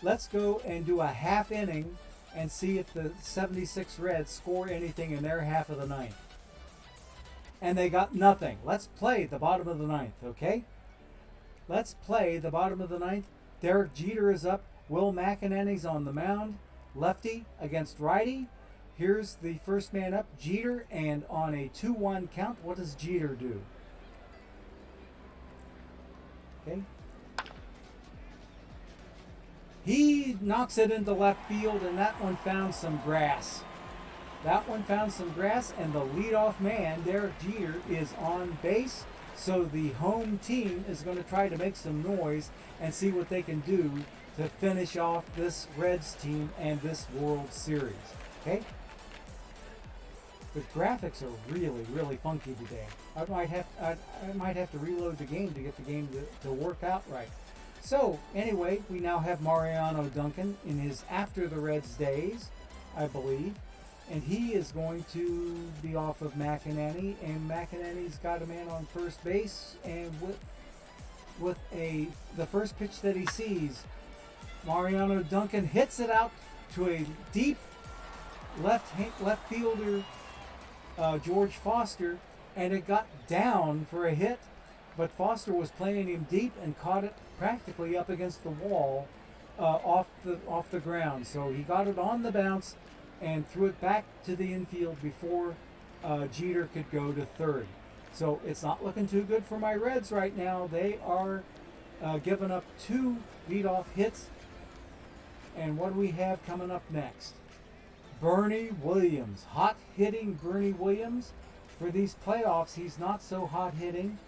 Let's go and do a half inning and see if the 76 Reds score anything in their half of the 9th. And they got nothing. Let's play the bottom of the 9th, okay? Let's play the bottom of the 9th. Derek Jeter is up. Will McEnany's on the mound. Lefty against righty. Here's the first man up, Jeter, and on a 2-1 count, what does Jeter do? Okay. He knocks it into left field, and that one found some grass. That one found some grass, and the leadoff man, Derek Jeter, is on base. So the home team is going to try to make some noise and see what they can do to finish off this Reds team and this World Series. Okay? The graphics are really, really funky today. I might have to reload the game to get the game to work out right. So anyway, we now have Mariano Duncan in his after the Reds days, I believe. And he is going to be off of McEnany, and McEnany's got a man on first base, and with the first pitch that he sees, Mariano Duncan hits it out to a deep left fielder, George Foster, and it got down for a hit, but Foster was playing him deep and caught it practically up against the wall, off the ground. So he got it on the bounce and threw it back to the infield before Jeter could go to third. So it's not looking too good for my Reds right now. They are giving up 2 leadoff hits. And what do we have coming up next? Bernie Williams. Hot-hitting Bernie Williams. For these playoffs, he's not so hot-hitting.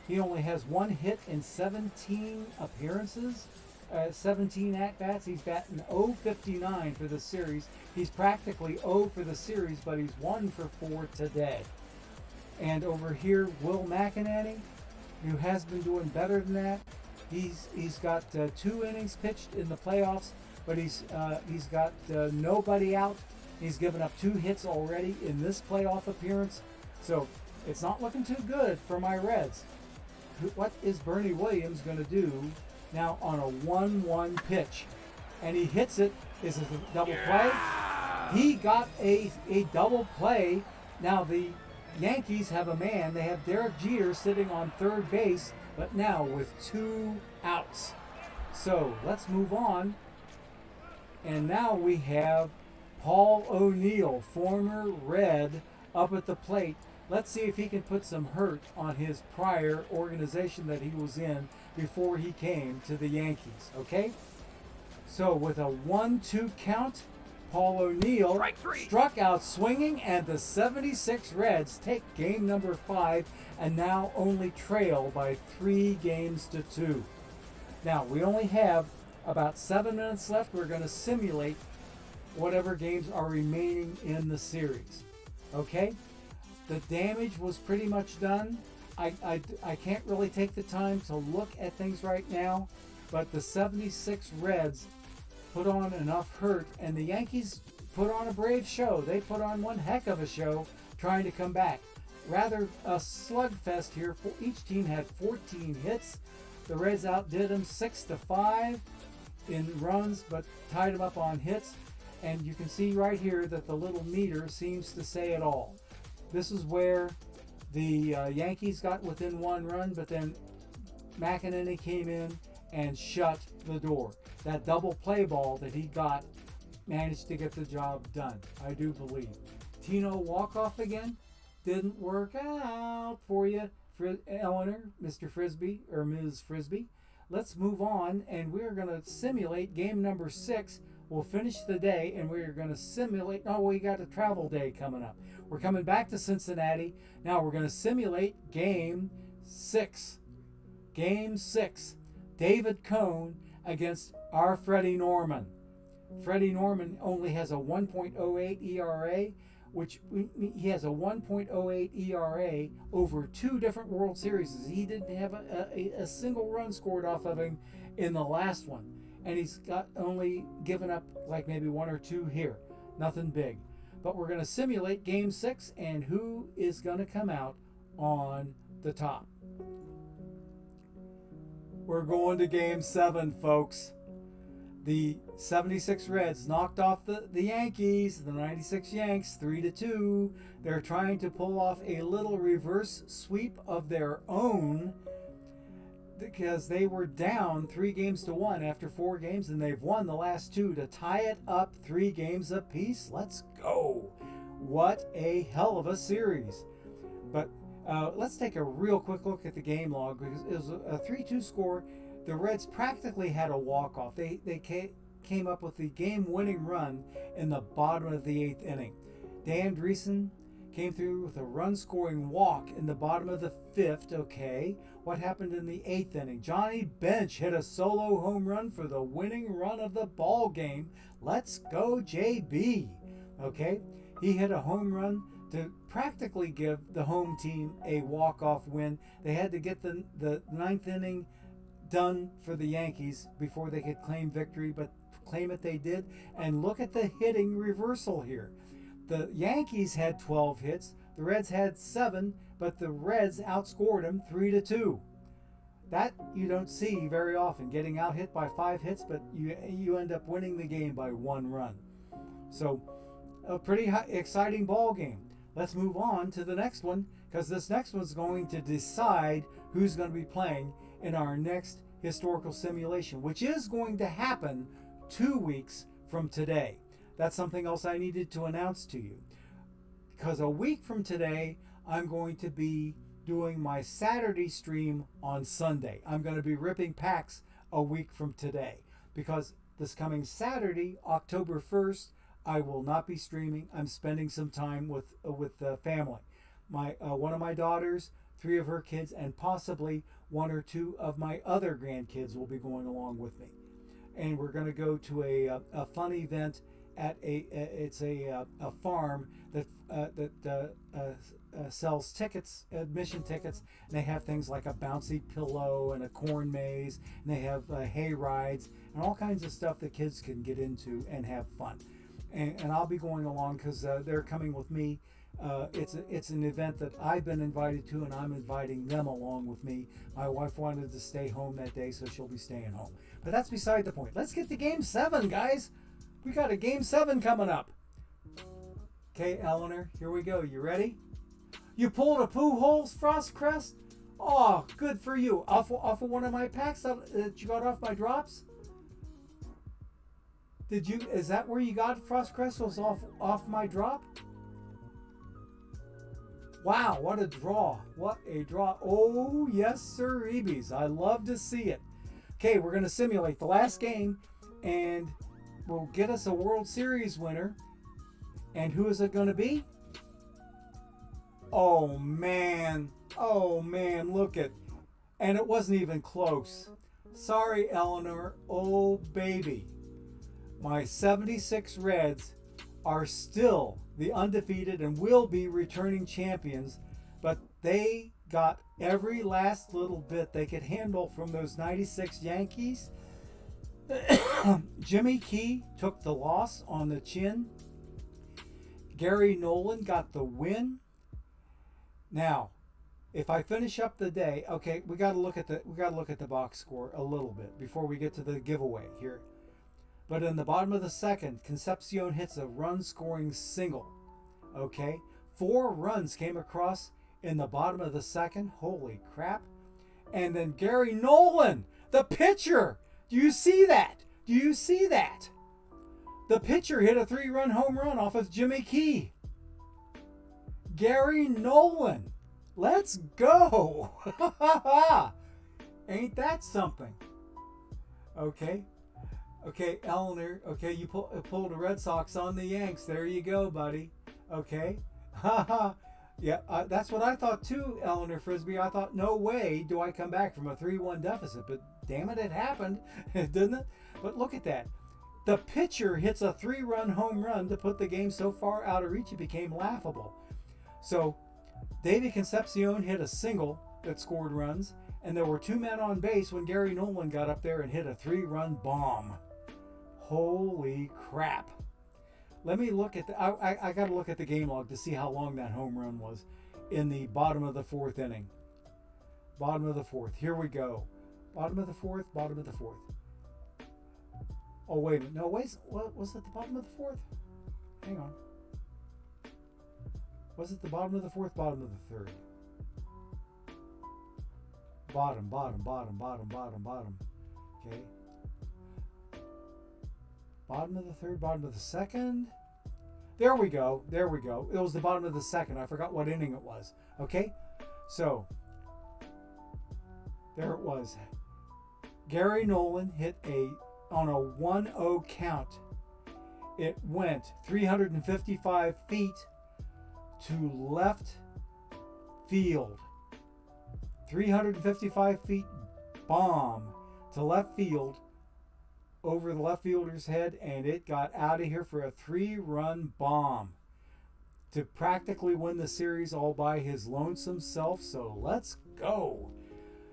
He only has 1 hit in 17 appearances. 17 at-bats. He's batting .059 for the series. He's practically 0 for the series, but he's 1 for 4 today. And over here, Will McEnany, who has been doing better than that. He's got 2 innings pitched in the playoffs, but he's got nobody out. He's given up 2 hits already in this playoff appearance. So it's not looking too good for my Reds. What is Bernie Williams going to do now on a 1-1 pitch? And he hits it. Is it a double play? He got a double play. Now the Yankees have a man. They have Derek Jeter sitting on third base, but now with 2 outs. So let's move on. And now we have Paul O'Neill, former Red, up at the plate. Let's see if he can put some hurt on his prior organization that he was in before he came to the Yankees, okay? So with a 1-2 count, Paul O'Neill struck out swinging, and the 76 Reds take game number 5 and now only trail by 3 games to 2. Now, we only have about 7 minutes left. We're going to simulate whatever games are remaining in the series, okay? The damage was pretty much done. I can't really take the time to look at things right now, but the 76 Reds put on enough hurt, and the Yankees put on a brave show. They put on one heck of a show trying to come back. Rather a slugfest here. Each team had 14 hits. The Reds outdid them 6-5 in runs, but tied them up on hits. And you can see right here that the little meter seems to say it all. This is where the Yankees got within 1 run, but then McEnany came in and shut the door. That double play ball that he got managed to get the job done, I do believe. Tino walk-off again didn't work out for you, Eleanor, Mr. Frisbee, or Ms. Frisbee. Let's move on, and we're going to simulate game number 6. We'll finish the day, and we're going to simulate. Oh, we got a travel day coming up. We're coming back to Cincinnati. Now we're going to simulate game 6. Game 6. David Cone against our Freddie Norman. Freddie Norman only has a 1.08 ERA, which he has a 1.08 ERA over 2 different World Series. He didn't have a single run scored off of him in the last one. And he's got only given up like maybe 1 or 2 here. Nothing big. But we're going to simulate game 6 and who is going to come out on the top. We're going to game 7, folks. The 76 Reds knocked off the Yankees, the 96 Yanks, 3-2. They're trying to pull off a little reverse sweep of their own. because they were down 3-1 after 4 games, and they've won the last 2 to tie it up 3 games apiece. Let's go. What a hell of a series. But let's take a real quick look at the game log, because it was a 3-2 score. The Reds practically had a walk-off. They came up with the game-winning run in the bottom of the 8th inning. Dan Dreesen came through with a run-scoring walk in the bottom of the 5th. Okay, what happened in the 8th inning? Johnny Bench hit a solo home run for the winning run of the ball game. Let's go, JB. Okay, he hit a home run to practically give the home team a walk-off win. They had to get the 9th inning done for the Yankees before they could claim victory, but claim it they did. And look at the hitting reversal here. The Yankees had 12 hits, the Reds had 7, but the Reds outscored them 3-2. That you don't see very often, getting out hit by 5 hits, but you end up winning the game by 1 run. So a pretty exciting ball game. Let's move on to the next one, because this next one's going to decide who's going to be playing in our next historical simulation, which is going to happen 2 weeks from today. That's something else I needed to announce to you, because a week from today I'm going to be doing my Saturday stream on Sunday. I'm going to be ripping packs a week from today, because this coming Saturday, October 1st, I will not be streaming. I'm spending some time with the family. One of my daughters, 3 of her kids, and possibly 1 or 2 of my other grandkids will be going along with me, and we're going to go to a fun event at a farm that sells tickets, admission tickets, and they have things like a bouncy pillow and a corn maze, and they have hay rides and all kinds of stuff that kids can get into and have fun. And I'll be going along because they're coming with me. It's an event that I've been invited to, and I'm inviting them along with me. My wife wanted to stay home that day, so she'll be staying home. But that's beside the point. Let's get to Game 7, guys. We got a Game 7 coming up. Okay, Eleanor, here we go. You ready? You pulled a Pujols Frostcrest? Oh, good for you. Off of one of my packs that you got off my drops? Did you? Is that where you got Frostcrest? Was off my drop? Wow, what a draw. What a draw. Oh, yes, sir, Eebies. I love to see it. Okay, we're going to simulate the last game, and we'll get us a World Series winner. And who is it going to be? Oh, man. Oh, man, look at. And it wasn't even close. Sorry, Eleanor. Oh, baby. My 76 Reds are still the undefeated and will be returning champions, but they got every last little bit they could handle from those 96 Yankees. Jimmy Key took the loss on the chin. Gary Nolan got the win. Now, if I finish up the day, okay, we got to look at the box score a little bit before we get to the giveaway here. But in the bottom of the 2nd, Concepcion hits a run-scoring single. Okay, 4 runs came across in the bottom of the 2nd. Holy crap! And then Gary Nolan, the pitcher. Do you see that? Do you see that? The pitcher hit a 3-run home run off of Jimmy Key. Gary Nolan, let's go! Ain't that something? Okay. Okay, Eleanor, okay, you pulled the Red Sox on the Yanks. There you go, buddy. Okay. Yeah, that's what I thought too, Eleanor Frisbee. I thought, no way do I come back from a 3-1 deficit. But damn it, it happened, didn't it? But look at that. The pitcher hits a 3-run home run to put the game so far out of reach it became laughable. So, David Concepcion hit a single that scored runs, and there were 2 men on base when Gary Nolan got up there and hit a 3-run bomb. Holy crap. Let me look at I got to look at the game log to see how long that home run was in the bottom of the 4th inning. Bottom of the 4th. Here we go. Bottom of the 4th, bottom of the 4th. Oh, wait a minute. No, wait. What was it the bottom of the 4th? Hang on. Was it the bottom of the 4th, bottom of the 3rd? Bottom, bottom, bottom, bottom, bottom, bottom. Okay. Bottom of the third, bottom of the second. There we go. There we go. It was the bottom of the second. I forgot what inning it was. Okay. So, there it was. Gary Nolan hit on a 1-0 count. It went 355 feet to left field. 355 feet bomb to left field over the left fielder's head, and it got out of here for a 3-run bomb to practically win the series all by his lonesome self. So let's go.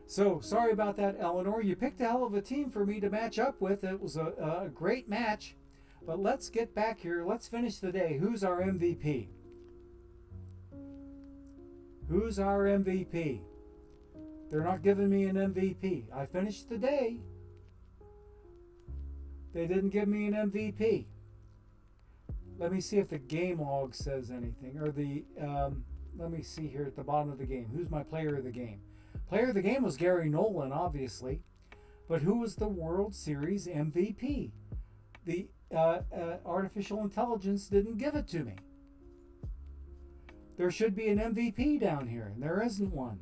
So sorry about that, Eleanor. You picked a hell of a team for me to match up with. It was a great match. But let's get back here. Let's finish the day. Who's our MVP? Who's our MVP? They're not giving me an MVP. I finished the day. They didn't give me an MVP. Let me see if the game log says anything. Or let me see here at the bottom of the game. Who's my player of the game? Player of the game was Gary Nolan, obviously. But who was the World Series MVP? The artificial intelligence didn't give it to me. There should be an MVP down here, and there isn't one.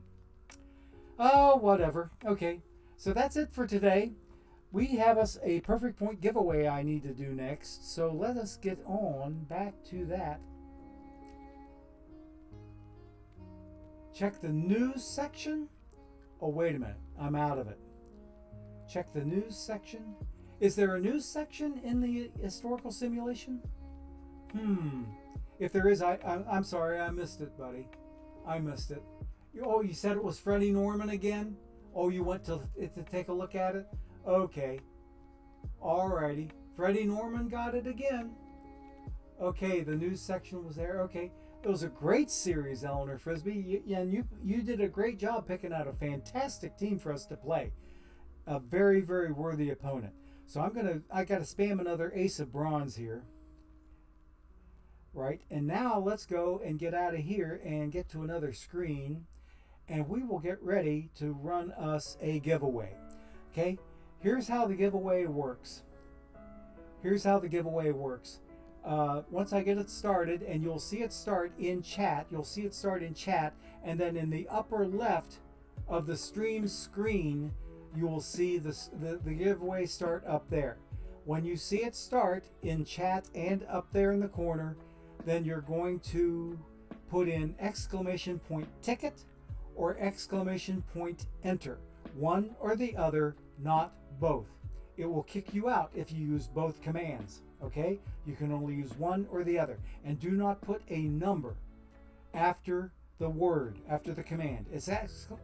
Oh, whatever. Okay, so that's it for today. We have us a perfect point giveaway I need to do next, so let us get on back to that. Check the news section. Oh, wait a minute. I'm out of it. Check the news section. Is there a news section in the historical simulation? If there is, I'm sorry, I missed it, buddy. I missed it. Oh, you said it was Freddie Norman again? Oh, you went to take a look at it? Okay. Alrighty. Freddie Norman got it again. Okay, the news section was there. Okay. It was a great series, Eleanor Frisbee. And you did a great job picking out a fantastic team for us to play. A very, very worthy opponent. So I got to spam another ace of bronze here. Right, and now let's go and get out of here and get to another screen, and we will get ready to run us a giveaway. Okay, here's how the giveaway works. Here's how the giveaway works. Once I get it started, and you'll see it start in chat. You'll see it start in chat, and then in the upper left of the stream screen, you will see the giveaway start up there. When you see it start in chat and up there in the corner, then you're going to put in exclamation point ticket or exclamation point enter. One or the other, not both. It will kick you out if you use both commands. Okay? You can only use one or the other. And do not put a number after the word, after the command. It's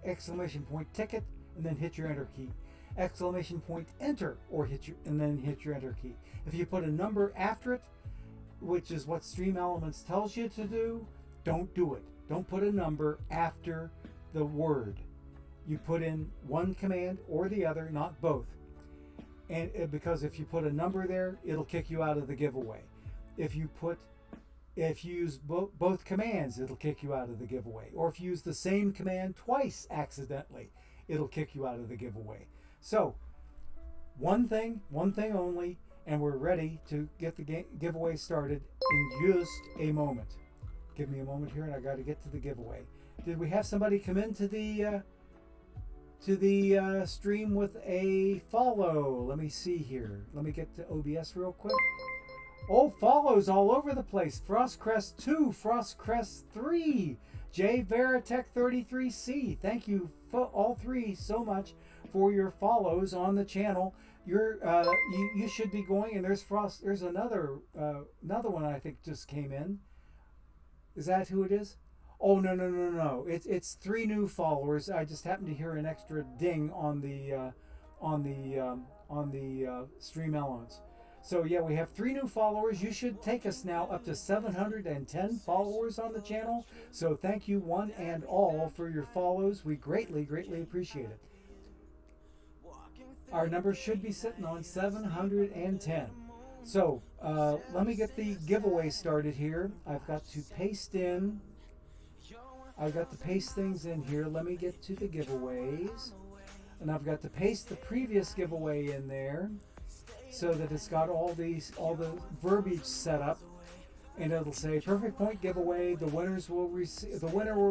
exclamation point ticket and then hit your enter key. Exclamation point enter and then hit your enter key. If you put a number after it, which is what Stream Elements tells you to do, don't do it. Don't put a number after the word. You put in one command or the other, not both. And because if you put a number there, it'll kick you out of the giveaway. If you use both commands, it'll kick you out of the giveaway. Or if you use the same command twice accidentally, it'll kick you out of the giveaway. So, one thing only, and we're ready to get the giveaway started in just a moment. Give me a moment here, and I got to get to the giveaway. Did we have somebody come into the stream with a follow? Let me see here. Let me get to OBS real quick. Oh, follows all over the place. Frostcrest 2, Frostcrest 3, J Veritech 33C. Thank you all three so much for your follows on the channel. You should be going, and there's another one I think just came in. Is that who it is? Oh, no. It's 3 new followers. I just happened to hear an extra ding on the Stream Elements. So yeah, we have 3 new followers. You should take us now up to 710 followers on the channel. So thank you one and all for your follows. We greatly appreciate it. Our number should be sitting on 710. So let me get the giveaway started here. I've got to paste things in here. Let me get to the giveaways. and I've got to paste the previous giveaway in there so that it's got all the verbiage set up, and it'll say perfect point giveaway. The winner will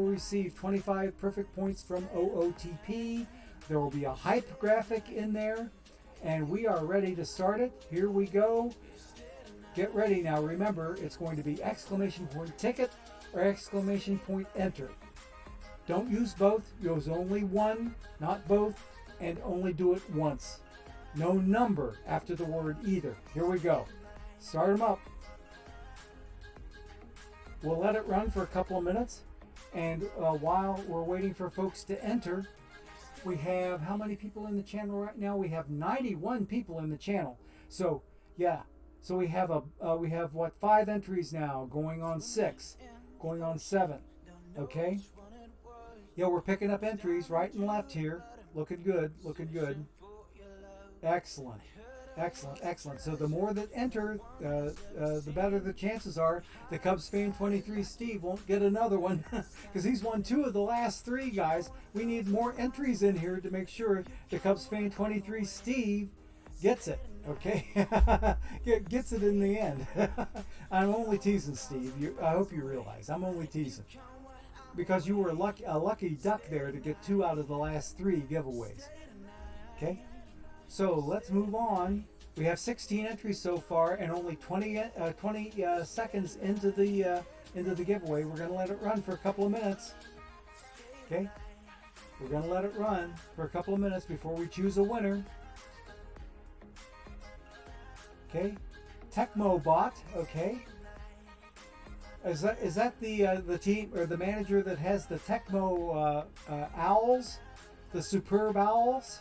receive 25 perfect points from OOTP. There will be a hype graphic in there, and we are ready to start it. Here we go. Get ready now. Remember, it's going to be exclamation point ticket or exclamation point enter. Don't use both. Use only one, not both, and only do it once. No number after the word either. Here we go. Start them up. We'll let it run for a couple of minutes, and while we're waiting for folks to enter, we have how many people in the channel right now? We have 91 people in the channel. So yeah, so we have what, 5 entries now, going on 6, going on 7. Okay. Yeah, we're picking up entries right and left here. Looking good, looking good. Excellent. Excellent, excellent. So the more that enter, the better the chances are the Cubs fan 23 Steve won't get another one, because he's won 2 of the last 3, guys. We need more entries in here to make sure the Cubs fan 23 Steve gets it, okay? Gets it in the end. I'm only teasing, Steve. I hope you realize I'm only teasing, because you were a lucky duck there to get 2 out of the last 3 giveaways, okay? So let's move on. We have 16 entries so far, and only 20 seconds into the giveaway. We're going to let it run for a couple of minutes. Okay, we're going to let it run for a couple of minutes before we choose a winner. Okay, Tecmo Bot. Okay, is that the team or the manager that has the Tecmo Owls, the Superb Owls?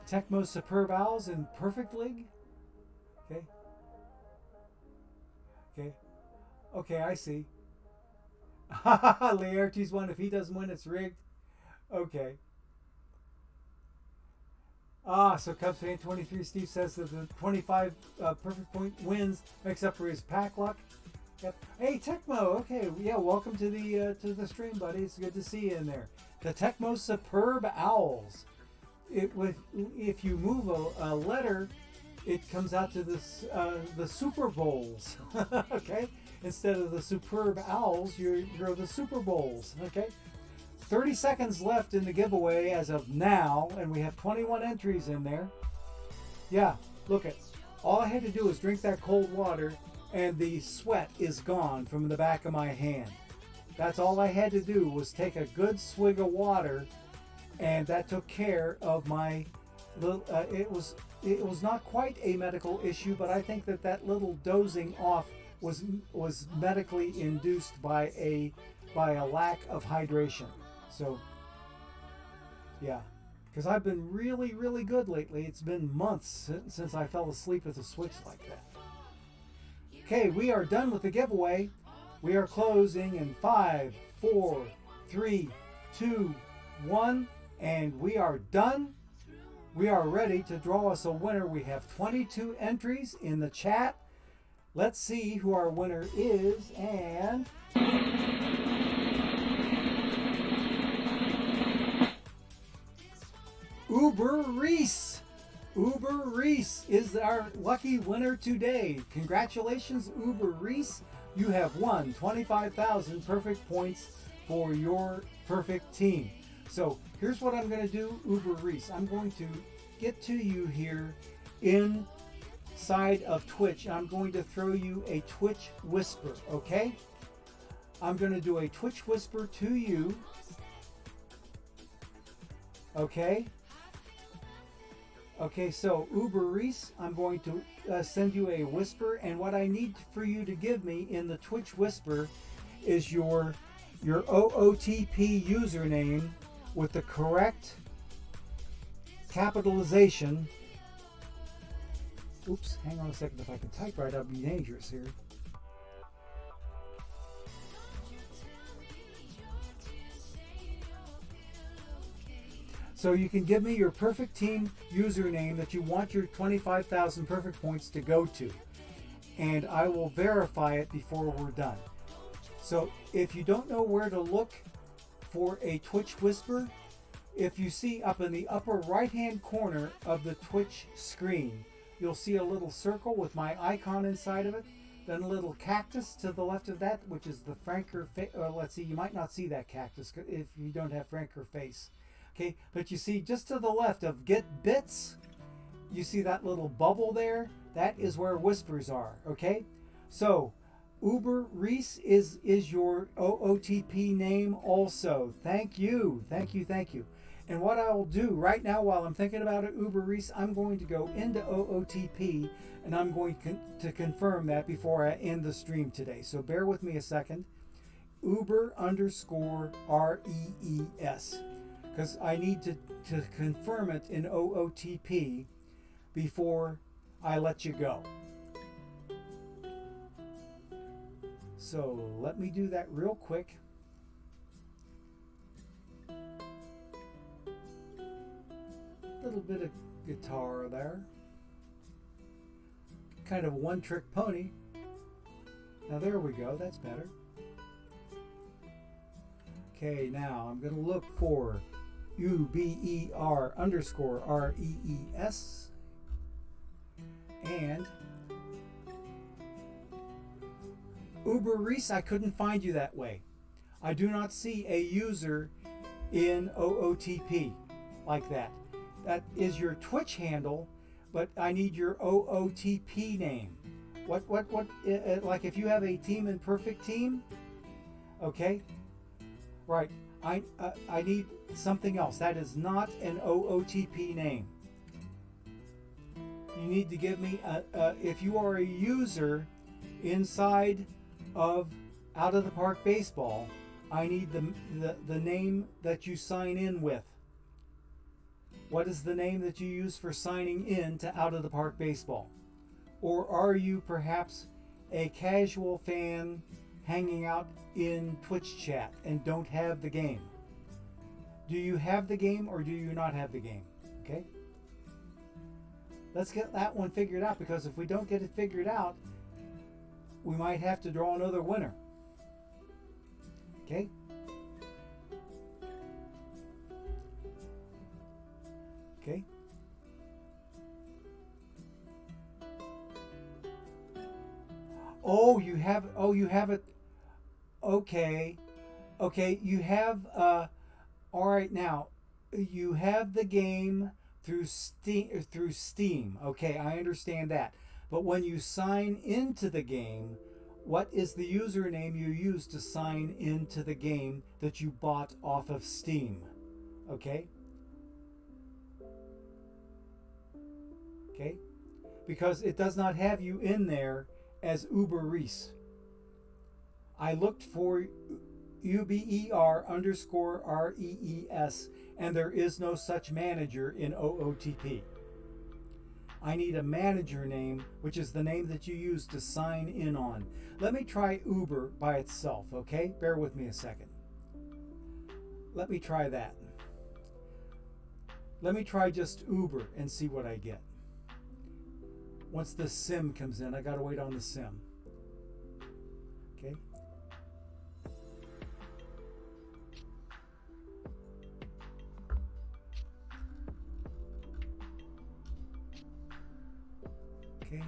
Tecmo Superb Owls in Perfect League? Okay. Okay. Okay, I see. Laertes won. If he doesn't win, it's rigged. Okay. So Cubs fan 23 Steve says that the 25 perfect point wins makes up for his pack luck. Yep. Hey Tecmo, okay, yeah, welcome to the stream, buddy. It's good to see you in there. The Tecmo Superb Owls. If you move a letter, it comes out to the Super Bowls. Okay, instead of the Superb Owls, you're the Super Bowls. Okay, 30 seconds left in the giveaway as of now, and we have 21 entries in there. Yeah, look at, all I had to do was drink that cold water, and the sweat is gone from the back of my hand. That's all I had to do, was take a good swig of water. And that took care of my little, it was not quite a medical issue, but I think that little dozing off was medically induced by a lack of hydration. So yeah, because I've been really, really good lately. It's been months since I fell asleep with a switch like that. Okay, we are done with the giveaway. We are closing in 5, 4, 3, 2, 1. And we are done. We are ready to draw us a winner. We have 22 entries in the chat. Let's see who our winner is. And Uber Reese. Uber Reese is our lucky winner today. Congratulations, Uber Reese. You have won 25,000 perfect points for your perfect team. So here's what I'm going to do, Uber Reese. I'm going to get to you here inside of Twitch. I'm going to throw you a Twitch whisper, okay? I'm going to do a Twitch whisper to you, okay? Okay, so Uber Reese, I'm going to send you a whisper, and what I need for you to give me in the Twitch whisper is your OOTP username with the correct capitalization. Oops, hang on a second. If I can type right, I'd be dangerous here. So you can give me your perfect team username that you want your 25,000 perfect points to go to, and I will verify it before we're done. So if you don't know where to look for a Twitch whisper, if you see up in the upper right-hand corner of the Twitch screen, you'll see a little circle with my icon inside of it. Then a little cactus to the left of that, which is the Franker face. Let's see, you might not see that cactus if you don't have Franker face. Okay, but you see just to the left of Get Bits, you see that little bubble there? That is where whispers are, okay? So, Uber Reese is your OOTP name also. Thank you, thank you, thank you. And what I will do right now while I'm thinking about it, Uber Reese, I'm going to go into OOTP and I'm going to confirm that before I end the stream today. So bear with me a second. Uber_REES. Because I need to confirm it in OOTP before I let you go. So let me do that real quick. Little bit of guitar there. Kind of one-trick pony. Now there we go, that's better. Okay, now I'm going to look for UBER_REES and Uber Reese. I couldn't find you that way. I do not see a user in OOTP like that. That is your Twitch handle, but I need your OOTP name. What like if you have a Team and Perfect Team, okay? Right, I need something else. That is not an OOTP name. You need to give me, if you are a user inside of Out of the Park Baseball, I need the name that you sign in with. What is the name that you use for signing in to Out of the Park Baseball? Or are you perhaps a casual fan hanging out in Twitch chat and don't have the game? Do you have the game or do you not have the game? Okay? Let's get that one figured out, because if we don't get it figured out, we might have to draw another winner. Okay? Okay? Oh, you have it. Okay. Okay, you have all right, now you have the game through Steam. Okay, I understand that. But when you sign into the game, what is the username you use to sign into the game that you bought off of Steam? Okay? Okay? Because it does not have you in there as Uber Reese. I looked for UBER_REES, and there is no such manager in OOTP. I need a manager name, which is the name that you use to sign in on. Let me try Uber by itself, okay? Bear with me a second. Let me try that. Let me try just Uber and see what I get. Once the sim comes in, I gotta wait on the sim. Okay. Okay.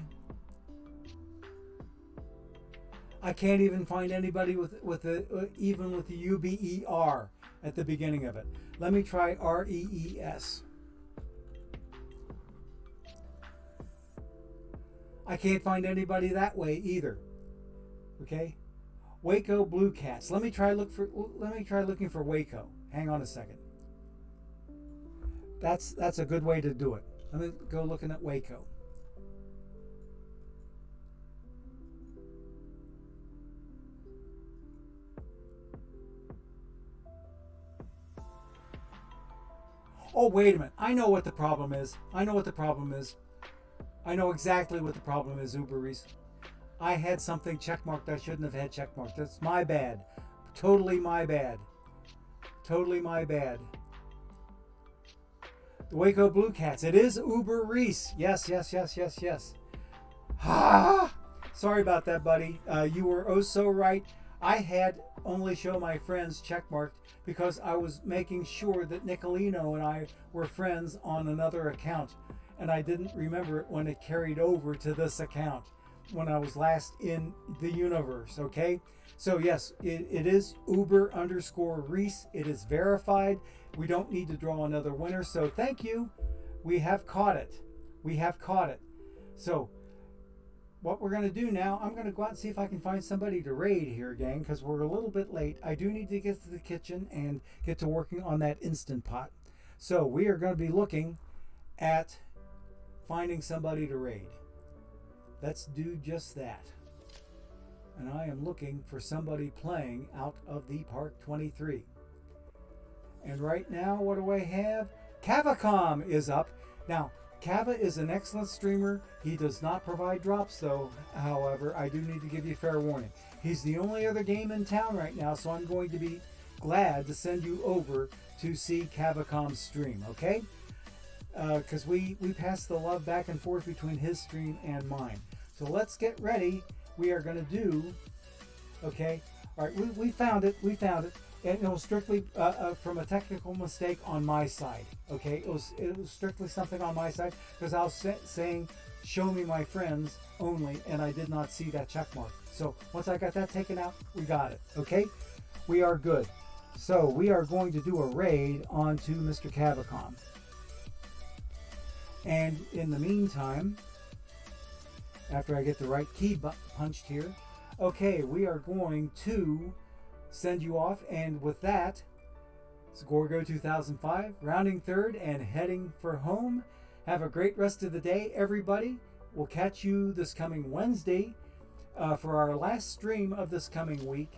I can't even find anybody with even with the UBER at the beginning of it. Let me try REES. I can't find anybody that way either. Okay, Waco Blue Cats. Let me try looking for Waco. Hang on a second. That's a good way to do it. Let me go looking at Waco. Oh, wait a minute. I know what the problem is. I know exactly what the problem is, Uber Reese. I had something checkmarked I shouldn't have had checkmarked. That's my bad. Totally my bad. Totally my bad. The Waco Blue Cats. It is Uber Reese. Yes. Ah! Sorry about that, buddy. You were oh so right. I had only show my friends checkmarked because I was making sure that Nicolino and I were friends on another account, and I didn't remember it when it carried over to this account when I was last in the universe. Okay, so yes, it is Uber_Reese. It is verified. We don't need to draw another winner, so thank you. We have caught it. We have caught it. So what we're going to do now, I'm going to go out and see if I can find somebody to raid here, gang, because we're a little bit late. I do need to get to the kitchen and get to working on that Instant Pot. So we are going to be looking at finding somebody to raid. Let's do just that. And I am looking for somebody playing out of the Park 23. And right now, what do I have? Cavacom is up. Now, Cava is an excellent streamer. He does not provide drops, though. However, I do need to give you fair warning. He's the only other game in town right now, so I'm going to be glad to send you over to see Cavacom's stream, okay? Because we pass the love back and forth between his stream and mine. So let's get ready. We are going to do, okay? All right, we found it. We found it. And it was strictly from a technical mistake on my side. Okay, it was strictly something on my side because I was saying, "Show me my friends only," and I did not see that check mark. So once I got that taken out, we got it. Okay, we are good. So we are going to do a raid onto Mr. Cavacom. And in the meantime, after I get the right key punched here, okay, we are going to send you off, and with that, it's Gorgo 2005, rounding third and heading for home. Have a great rest of the day, everybody. We'll catch you this coming Wednesday for our last stream of this coming week.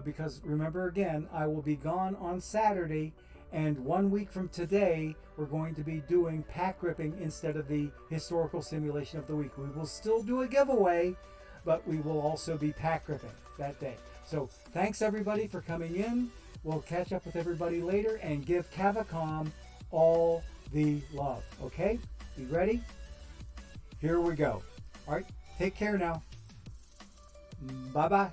Because remember, again, I will be gone on Saturday, and 1 week from today, we're going to be doing pack ripping instead of the historical simulation of the week. We will still do a giveaway, but we will also be pack ripping that day. So thanks everybody for coming in. We'll catch up with everybody later and give Cavacom all the love. Okay? You ready? Here we go. All right. Take care now. Bye-bye.